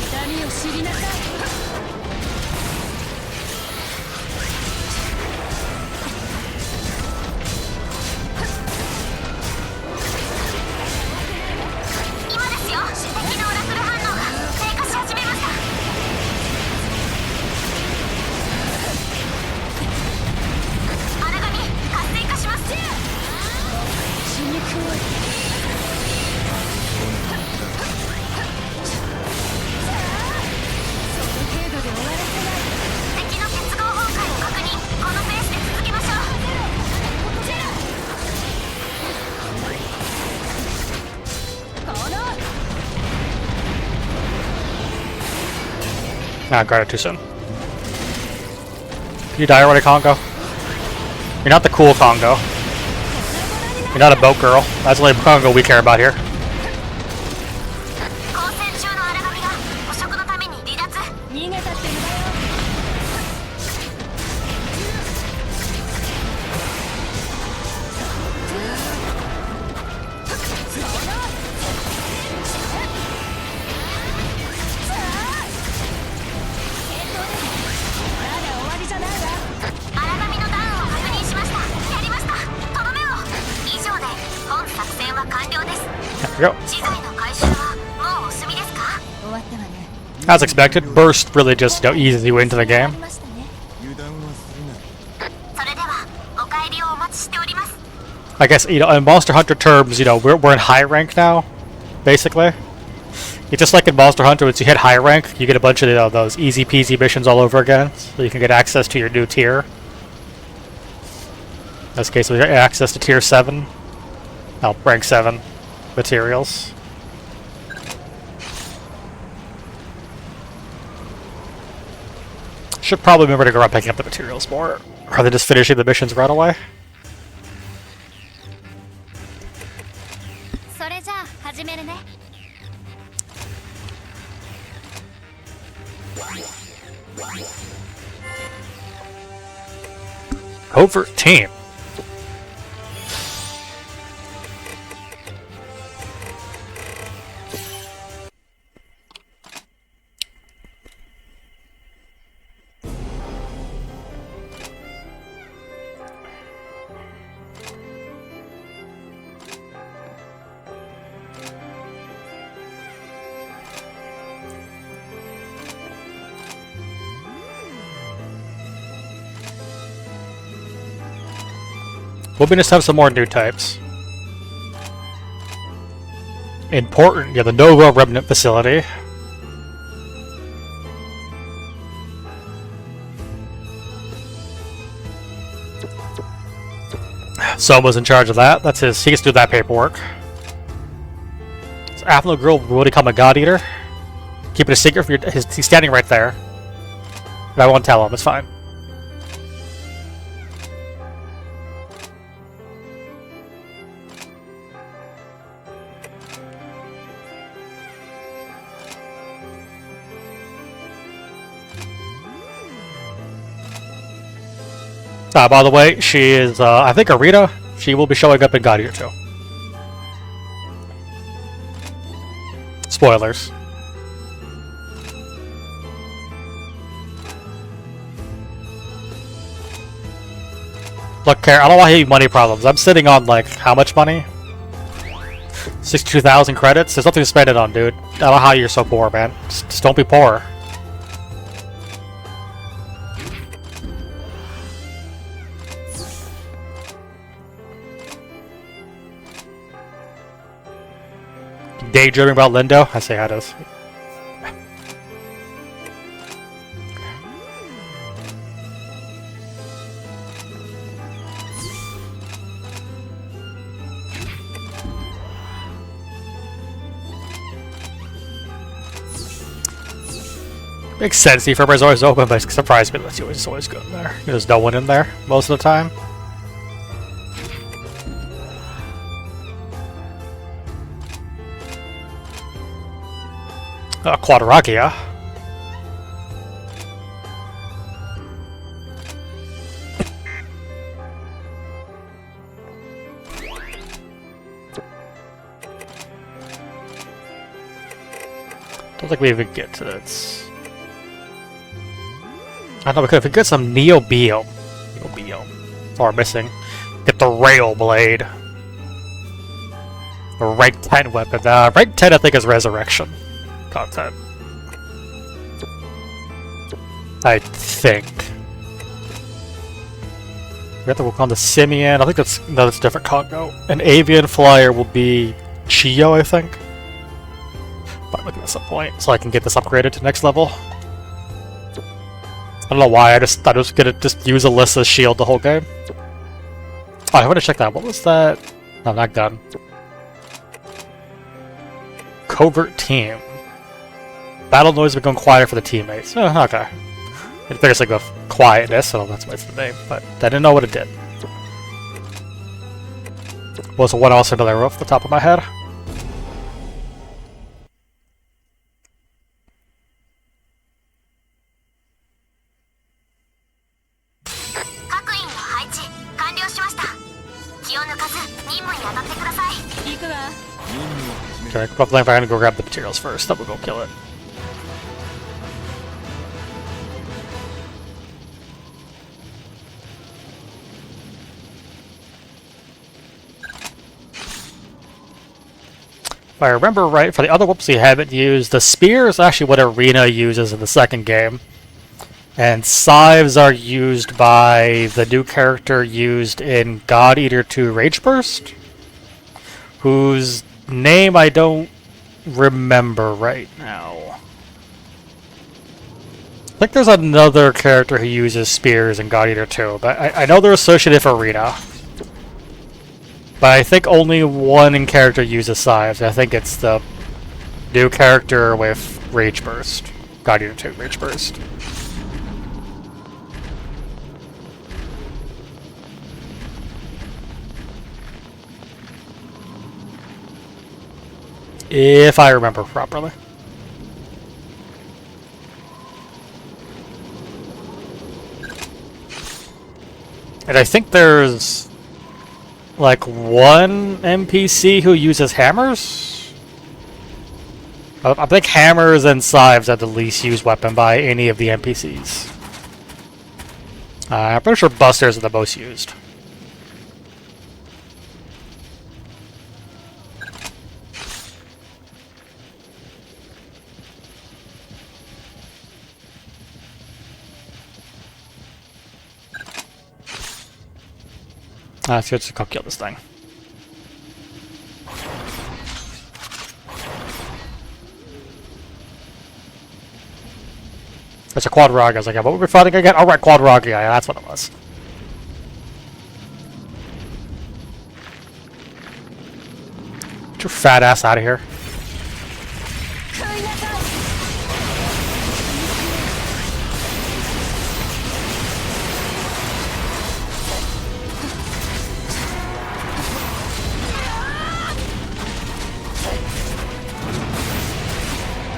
痛みを知りなさい。今ですよ。敵のオラクル反応が低下し始めました。荒紙活性化します。死にくい。その程度で終わらせない。敵の結合崩壊を確認。このペースで続けましょう。Ah, got it too soon. You die already, Congo? You're not the cool Congo. You're not a boat girl. That's the only Congo we care about here. 交戦中の荒紙が捕食のために離脱。逃げたって無駄よ。まだ終わりじゃないわ。荒紙のダウンを確認しました。やりました。とどめを。以上で本作戦は完了です。 There we go. 資材の回収はもうお済みですか？終わったわね。 As expected, Burst really just, eases you into the あ game. りましたね。それではお帰りをお待ちしております。 I guess, in Monster Hunter terms, we're in high rank now, basically. It's just like in Monster Hunter, once you hit high rank, you get a bunch of those easy peasy missions all over again, so you can get access to your new tier. In this case, we get access to tier 7. Oh, rank 7 materials. Should probably remember to go around picking up the materials more, rather than just finishing the missions right away. それじゃあ始めるね。 Covert team. We'll be just have some more new types. Important, the Nova Remnant Facility. Soma's in charge of that. That's his. He gets to do that paperwork. So Athlo Girl will become a God Eater. Keep it a secret for he's standing right there. But I won't tell him. It's fine. By the way, she is, I think Arita, she will be showing up in God Eater too. Spoilers. Look, Kara, I don't want to have money problems. I'm sitting on, like, how much money? 62,000 credits? There's nothing to spend it on, dude. I don't know how you're so poor, man. Just don't be poor. Daydreaming about Lindo? I say how it is. Makes sense. The infirmary's always open, but it surprised me that it's always good in there. There's no one in there most of the time. Quadragia. Don't think we even get to this. I know we could if we get some Neobiome. That's all we're missing. Get the Rail Blade. The rank 10 weapon. Rank 10 I think is Resurrection content. I think. We have to work on the Simian. I think that's different Congo. An Avian Flyer will be Chio, I think. But looking at some point, so I can get this upgraded to next level. I don't know why, I just thought I was gonna just use Alyssa's shield the whole game. Oh, I want to check that. What was that? No, not gun. Covert team. Battle noise has become quieter for the teammates. Oh, okay. I figured it's like a quietness, so that's why it's the name, but I didn't know what it did. Was what else did I remember off the top of my head? Okay, probably if I'm gonna go grab the materials first, then we'll go kill it. If I remember right, for the other whoops we haven't used, the spear is actually what Arena uses in the second game. And scythes are used by the new character used in God Eater 2 Rage Burst, whose name I don't remember right now. I think there's another character who uses spears in God Eater 2, but I know they're associated with Arena. But I think only one character uses scythes. I think it's the new character with Rage Burst. God Eater 2 Rage Burst. If I remember properly. And I think there's like one NPC who uses hammers? I think hammers and scythes are the least used weapon by any of the NPCs. I'm pretty sure busters are the most used. Let's just go kill this thing. It's a Quadragia. I was like, yeah, what were we fighting again? Oh, right, Quadragia. Yeah, that's what it was. Get your fat ass out of here.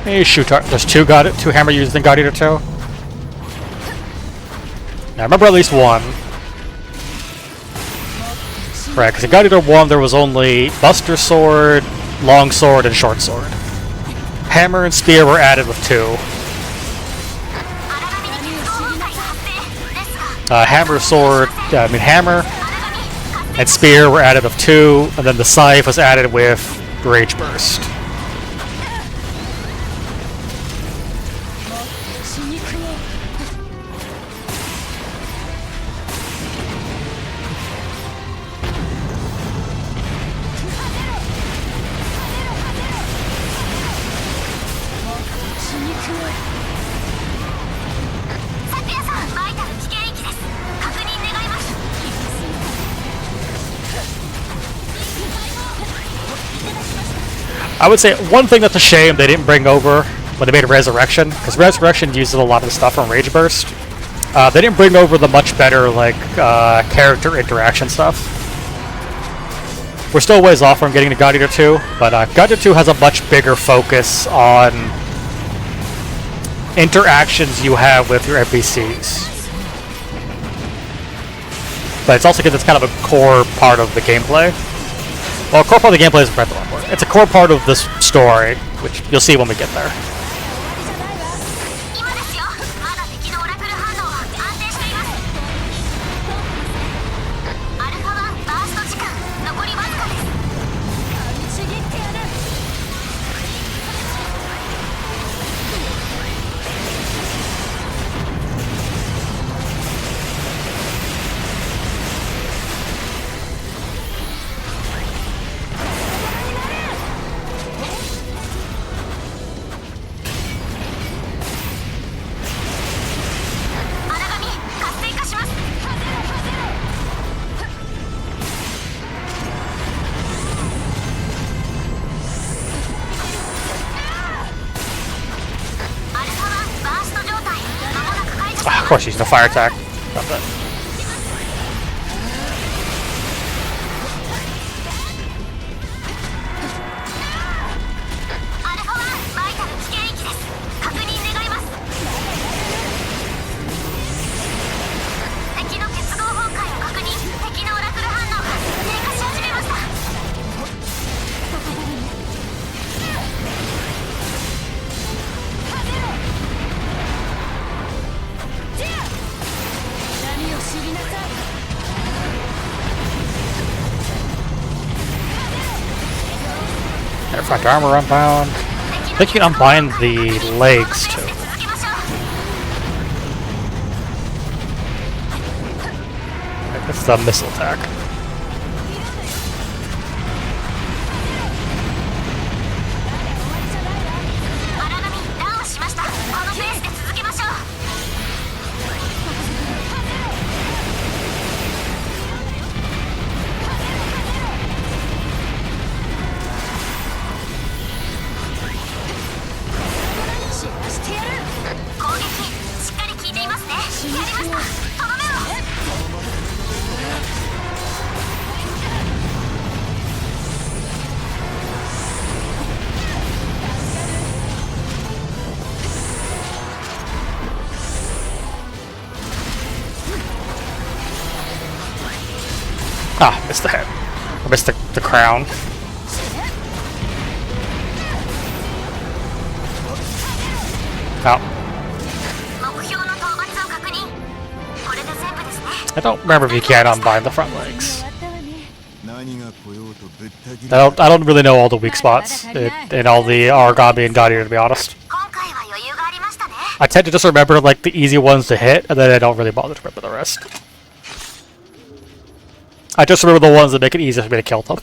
Hey, shoot! There's two hammer used in God Eater 2. Now, I remember at least one. Right, because in God Eater 1 there was only Buster Sword, Long Sword, and Short Sword. Hammer and Spear were added with 2. Hammer and Spear were added with 2, and then the Scythe was added with Rage Burst. I would say one thing that's a shame they didn't bring over when they made Resurrection, because Resurrection uses a lot of the stuff from Rage Burst. They didn't bring over the much better like character interaction stuff. We're still ways off from getting to God Eater 2, but God Eater 2 has a much bigger focus on interactions you have with your NPCs. But it's also because it's kind of a core part of the gameplay. Well, a core part of the gameplay is it's a core part of this story, which you'll see when we get there. Of course, she's no fire attack. Not that. Front armor unbound. I think you can unbind the legs too. That's the missile attack. Ah, missed the head. I missed the crown. Oh. I don't remember if you can unbind the front legs. I don't really know all the weak spots in all the Origami and God Eater, to be honest. I tend to just remember like the easy ones to hit, and then I don't really bother to remember the rest. I just remember the ones that make it easier for me to kill them.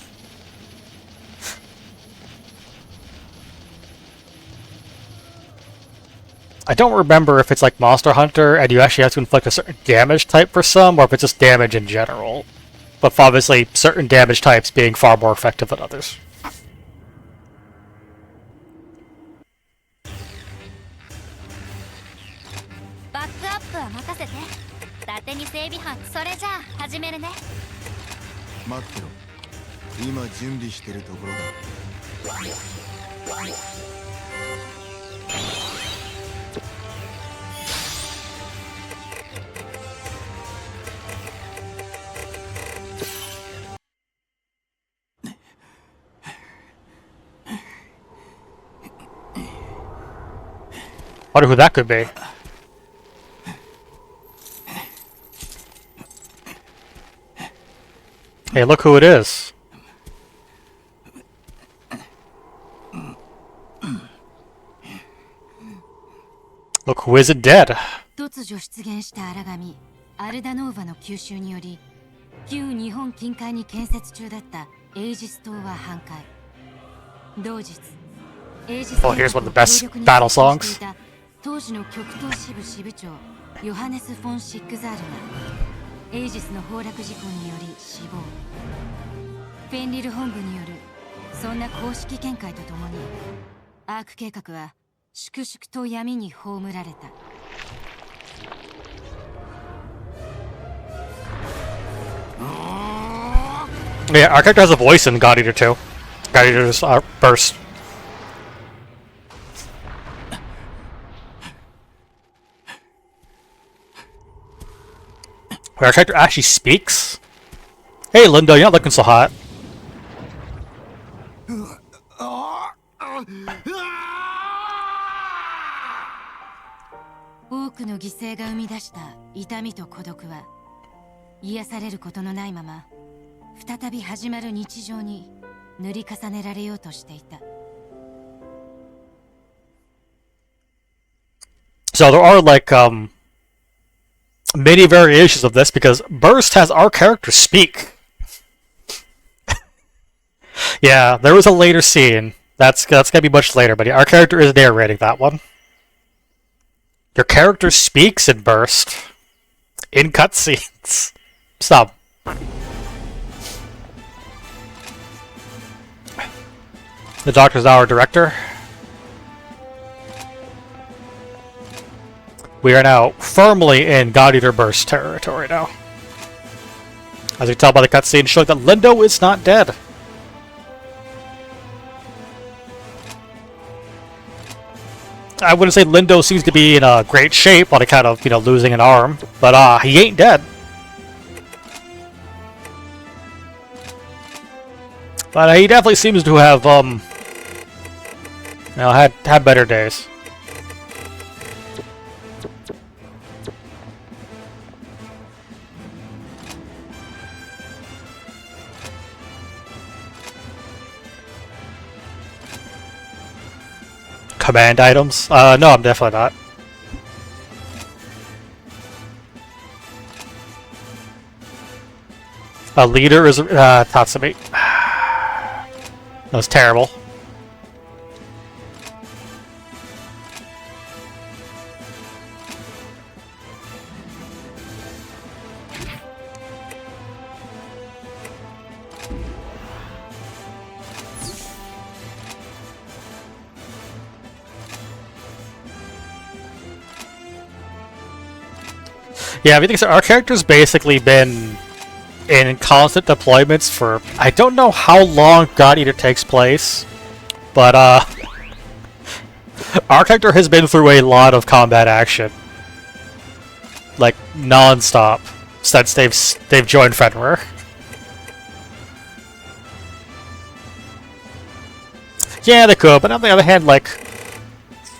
I don't remember if it's like Monster Hunter and you actually have to inflict a certain damage type for some, or if it's just damage in general. But obviously, certain damage types being far more effective than others. Wonder who that could be. Hey, look who it is. Look who isn't dead. 突如出現した荒神アルダノーヴァの吸収により旧日本近海に建設中だったエイジス島は半壊。同日、エイジス島 Oh, here's one of the best battle songs. 当時の極東支部支部長ヨハネス・フォン・シックザールがエイジスの崩落事故により死亡。フェンリル本部によるそんな公式見解とともにアーク計画は粛々と闇に葬られた。Yeah, our character has a voice in God Eater too. God Eater's burst. Our character actually speaks. Hey, Linda, you're not looking so hot. 多くの犠牲が生み出した痛みと孤独は癒されることのないまま再び始まる日常に塗り重ねられようとしていた。 So there are like many variations of this because Burst has our character speak. Yeah, there was a later scene. That's gonna be much later, but our character is narrating that one. Your character speaks in Burst. In cutscenes. Stop. The Doctor's now our director. We are now firmly in God Eater Burst territory now. As you can tell by the cutscene showing that Lindo is not dead. I wouldn't say Lindo seems to be in great shape on account of, losing an arm, but he ain't dead. But he definitely seems to have, had better days. Command items? No, I'm definitely not. A leader is Tatsumi. That was terrible. Yeah, everything. So our character's basically been in constant deployments for I don't know how long God Eater takes place, but our character has been through a lot of combat action, like non-stop since they've joined Fenrir. Yeah, they could, but on the other hand, like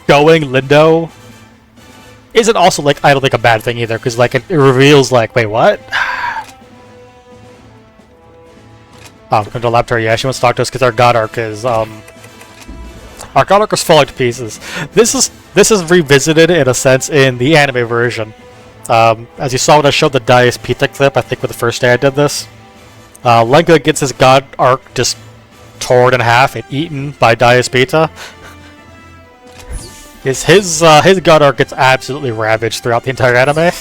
showing Lindo isn't also like I don't think a bad thing either, because like it reveals like wait what? Oh, come to Laptor. Yeah, she wants to talk to us because our God Arc is falling to pieces. This is revisited in a sense in the anime version. As you saw when I showed the Dias Pita clip, I think with the first day I did this, Lenka gets his God Arc just torn in half and eaten by Dias Pita. His God Arc gets absolutely ravaged throughout the entire anime.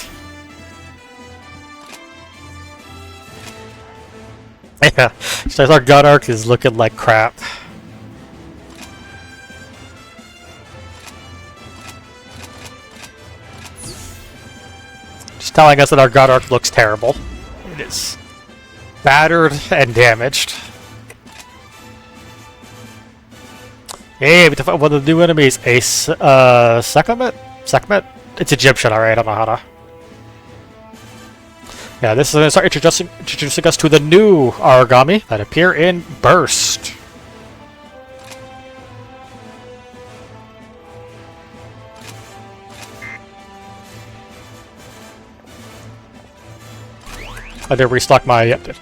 Yeah, so our God Arc is looking like crap. Just telling us that our God Arc looks terrible. It is battered and damaged. Hey, we defeated one of the new enemies, a Sekhmet? Sekhmet? It's Egyptian, alright, I don't know how to... Yeah, this is going to start introducing us to the new Aragami that appear in Burst. I did restock my... Yep, did.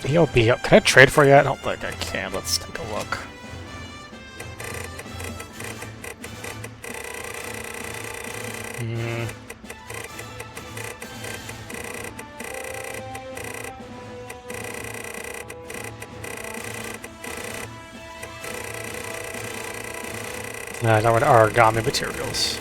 EOB, can I trade for you? I don't think I can. Let's take a look. Now we're in origami materials.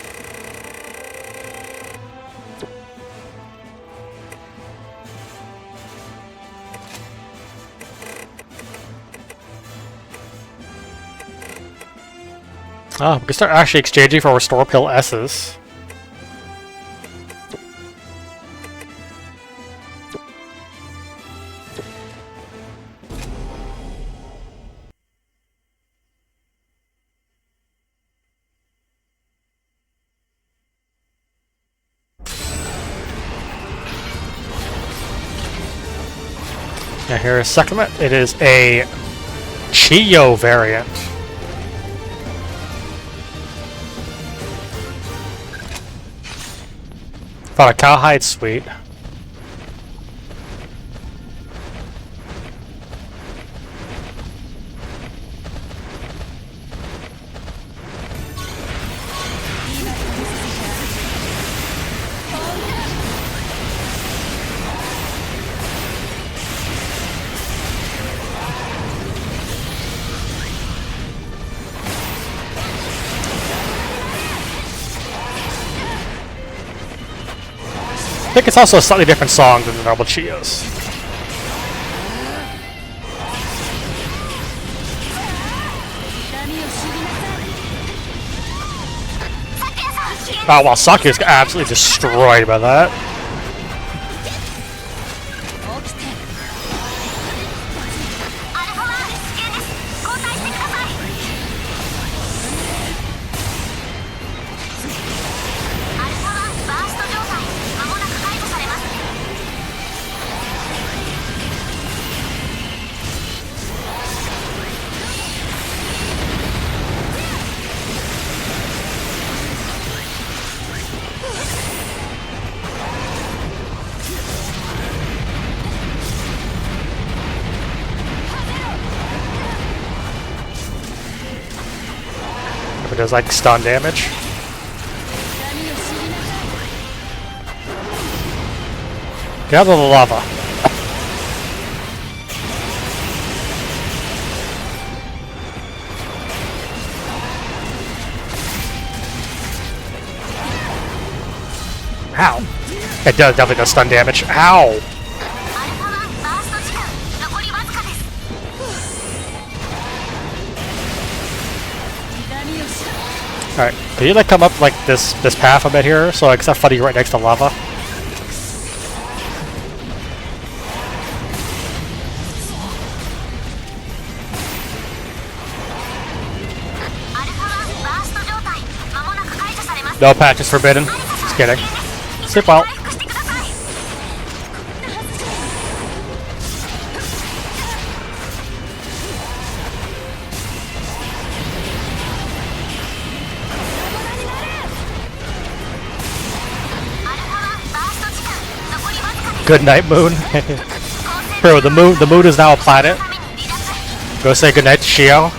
Oh, we can start actually exchanging for restore pill S's. Now here is supplement. It is a Chiyo variant. Found a cowhide suite. I think it's also a slightly different song than the normal Chiyos. Oh, well, Saki is absolutely destroyed by that. It does like stun damage. Get out of the lava. Ow. It does definitely does stun damage. Ow. Alright, can you like come up like this path a bit here so I can start fighting right next to lava? No patches forbidden. Just kidding. Skip out. Good night, Moon. Bro, the moon is now a planet. Go say goodnight to Shio.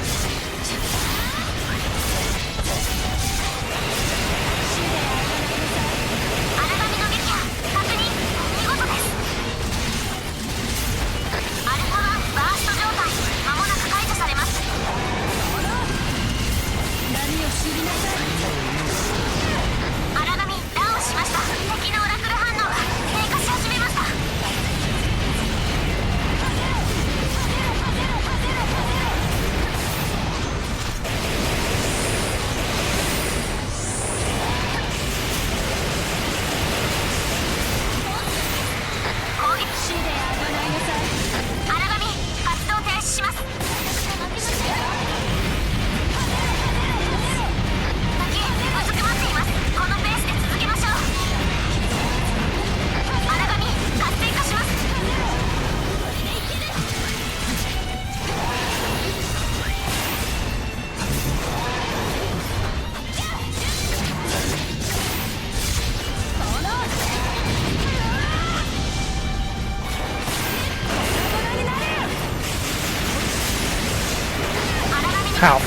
Ow.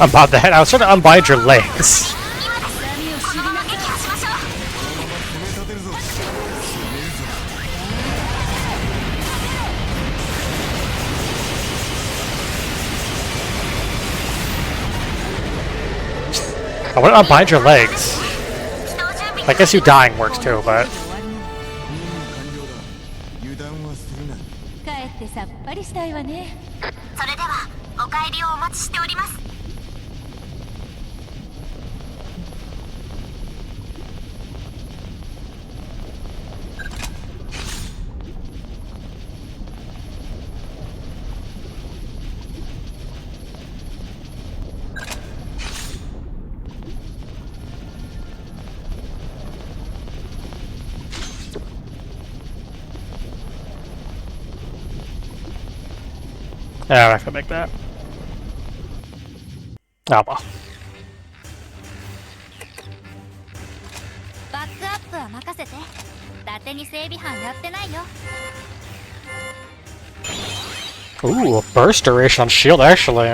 About that, I was trying to unbind your legs. I want to unbind your legs. I guess you dying works too, but... 油断はするな。かえってさっぱりしたいわね。それではお帰りをお待ちしております。 Yeah, I'm not gonna make that. Oh well. バックアップは任せて。伊達に整備班やってないよ。 Ooh, a burst duration on shield, actually.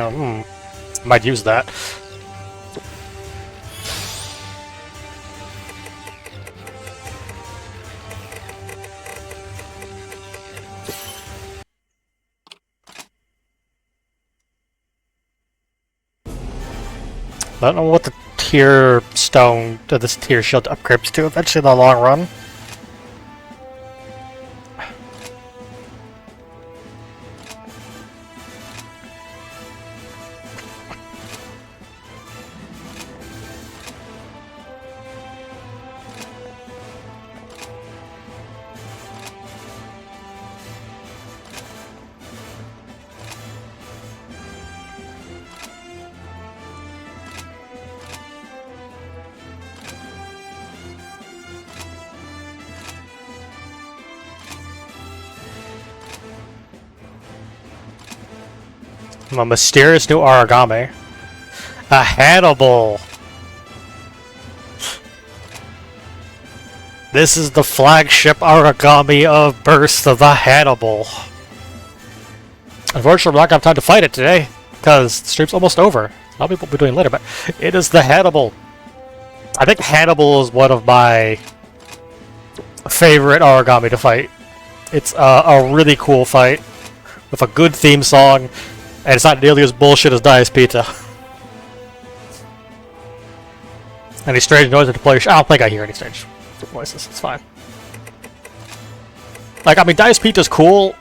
Might use that. I don't know what the tier stone, this tier shield upgrades to eventually in the long run. A mysterious new origami. A Hannibal! This is the flagship origami of Burst of the Hannibal. Unfortunately, we're not gonna have time to fight it today, because the stream's almost over. I'll be doing later, but it is the Hannibal. I think Hannibal is one of my favorite origami to fight. It's a really cool fight, with a good theme song, and it's not nearly as bullshit as Dice Pizza. Any strange noises to play? I don't think I hear any strange voices. It's fine. Like, I mean, Dice Pizza's cool.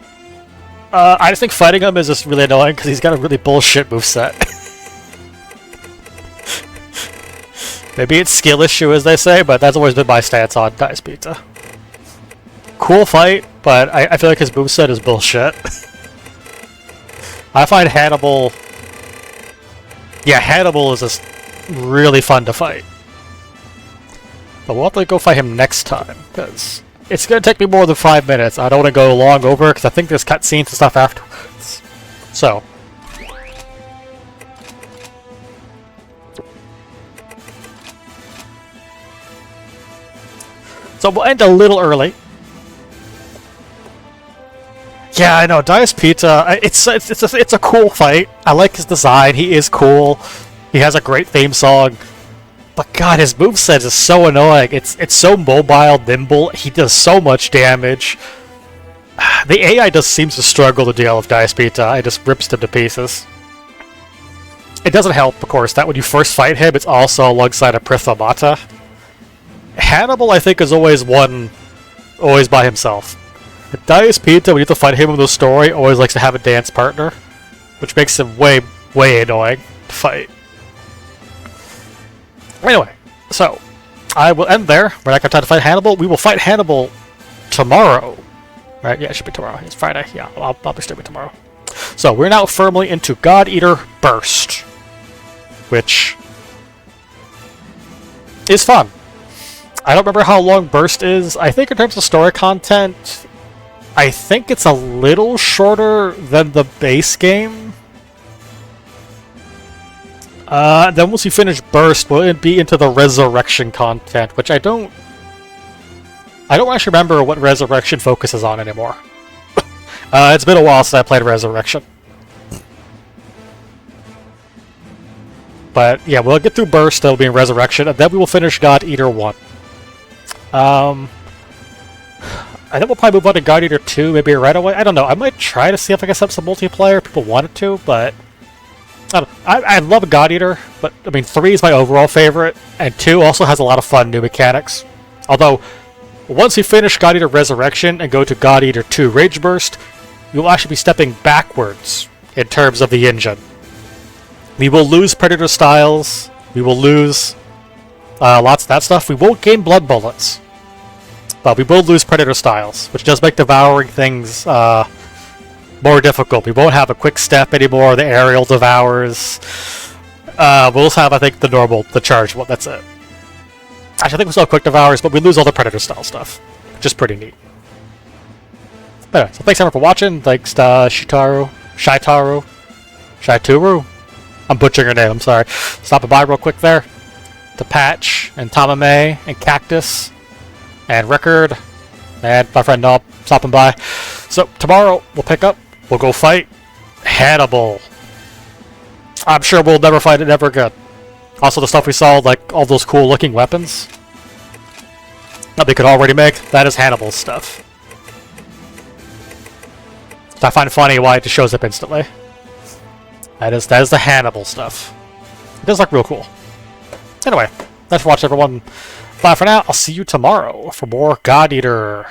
I just think fighting him is just really annoying because he's got a really bullshit moveset. Maybe it's skill issue, as they say, but that's always been my stance on Dice Pizza. Cool fight, but I feel like his moveset is bullshit. I find Hannibal... Yeah, Hannibal is just really fun to fight. But we'll have to go fight him next time, because it's going to take me more than 5 minutes. I don't want to go long over, because I think there's cutscenes and stuff afterwards. So... So we'll end a little early. Yeah, I know, Dice Pizza, it's a cool fight. I like his design, he is cool. He has a great theme song. But god, his moveset is so annoying. It's so mobile, nimble, he does so much damage. The AI just seems to struggle to deal with Dice Pizza. It just rips them to pieces. It doesn't help, of course, that when you first fight him, it's also alongside a Prithomata. Hannibal, I think, is always by himself. Dice Pizza, when you have to fight him in the story, always likes to have a dance partner, which makes him way, way annoying to fight. Anyway, so, I will end there. We're not going to try to fight Hannibal. We will fight Hannibal tomorrow. Right? Yeah, it should be tomorrow. It's Friday. Yeah, I'll be streaming tomorrow. So, we're now firmly into God Eater Burst, which is fun. I don't remember how long Burst is. I think in terms of story content, I think it's a little shorter than the base game. Then once you finish Burst, we'll be into the Resurrection content, which I don't actually remember what Resurrection focuses on anymore. It's been a while since I played Resurrection. But yeah, we'll get through Burst, that'll be in Resurrection, and then we will finish God Eater 1. I think we'll probably move on to God Eater 2 maybe right away. I don't know. I might try to see if I can set up some multiplayer if people wanted to, but I love God Eater, but I mean 3 is my overall favorite, and 2 also has a lot of fun new mechanics. Although, once you finish God Eater Resurrection and go to God Eater 2 Rage Burst, you'll actually be stepping backwards in terms of the engine. We will lose Predator Styles, we will lose lots of that stuff. We won't gain Blood Bullets, but we will lose Predator Styles, which does make devouring things more difficult. We won't have a quick step anymore, the aerial devours. We'll just have, I think, the charged one, that's it. Actually, I think we still have quick devours, but we lose all the Predator style stuff, which is pretty neat. But anyway, so thanks everyone for watching. Thanks to Shaituru. I'm butchering her name, I'm sorry. Stopping by real quick there. To Patch, and Tamame, and Cactus, and Rickard, and my friend Nob stopping by. So, tomorrow, we'll pick up, we'll go fight Hannibal. I'm sure we'll never fight it ever again. Also, the stuff we saw, like all those cool looking weapons that they could already make, that is Hannibal's stuff. I find it funny why it just shows up instantly. That is the Hannibal stuff. It does look real cool. Anyway, thanks for watching, everyone. Bye for now. I'll see you tomorrow for more God Eater.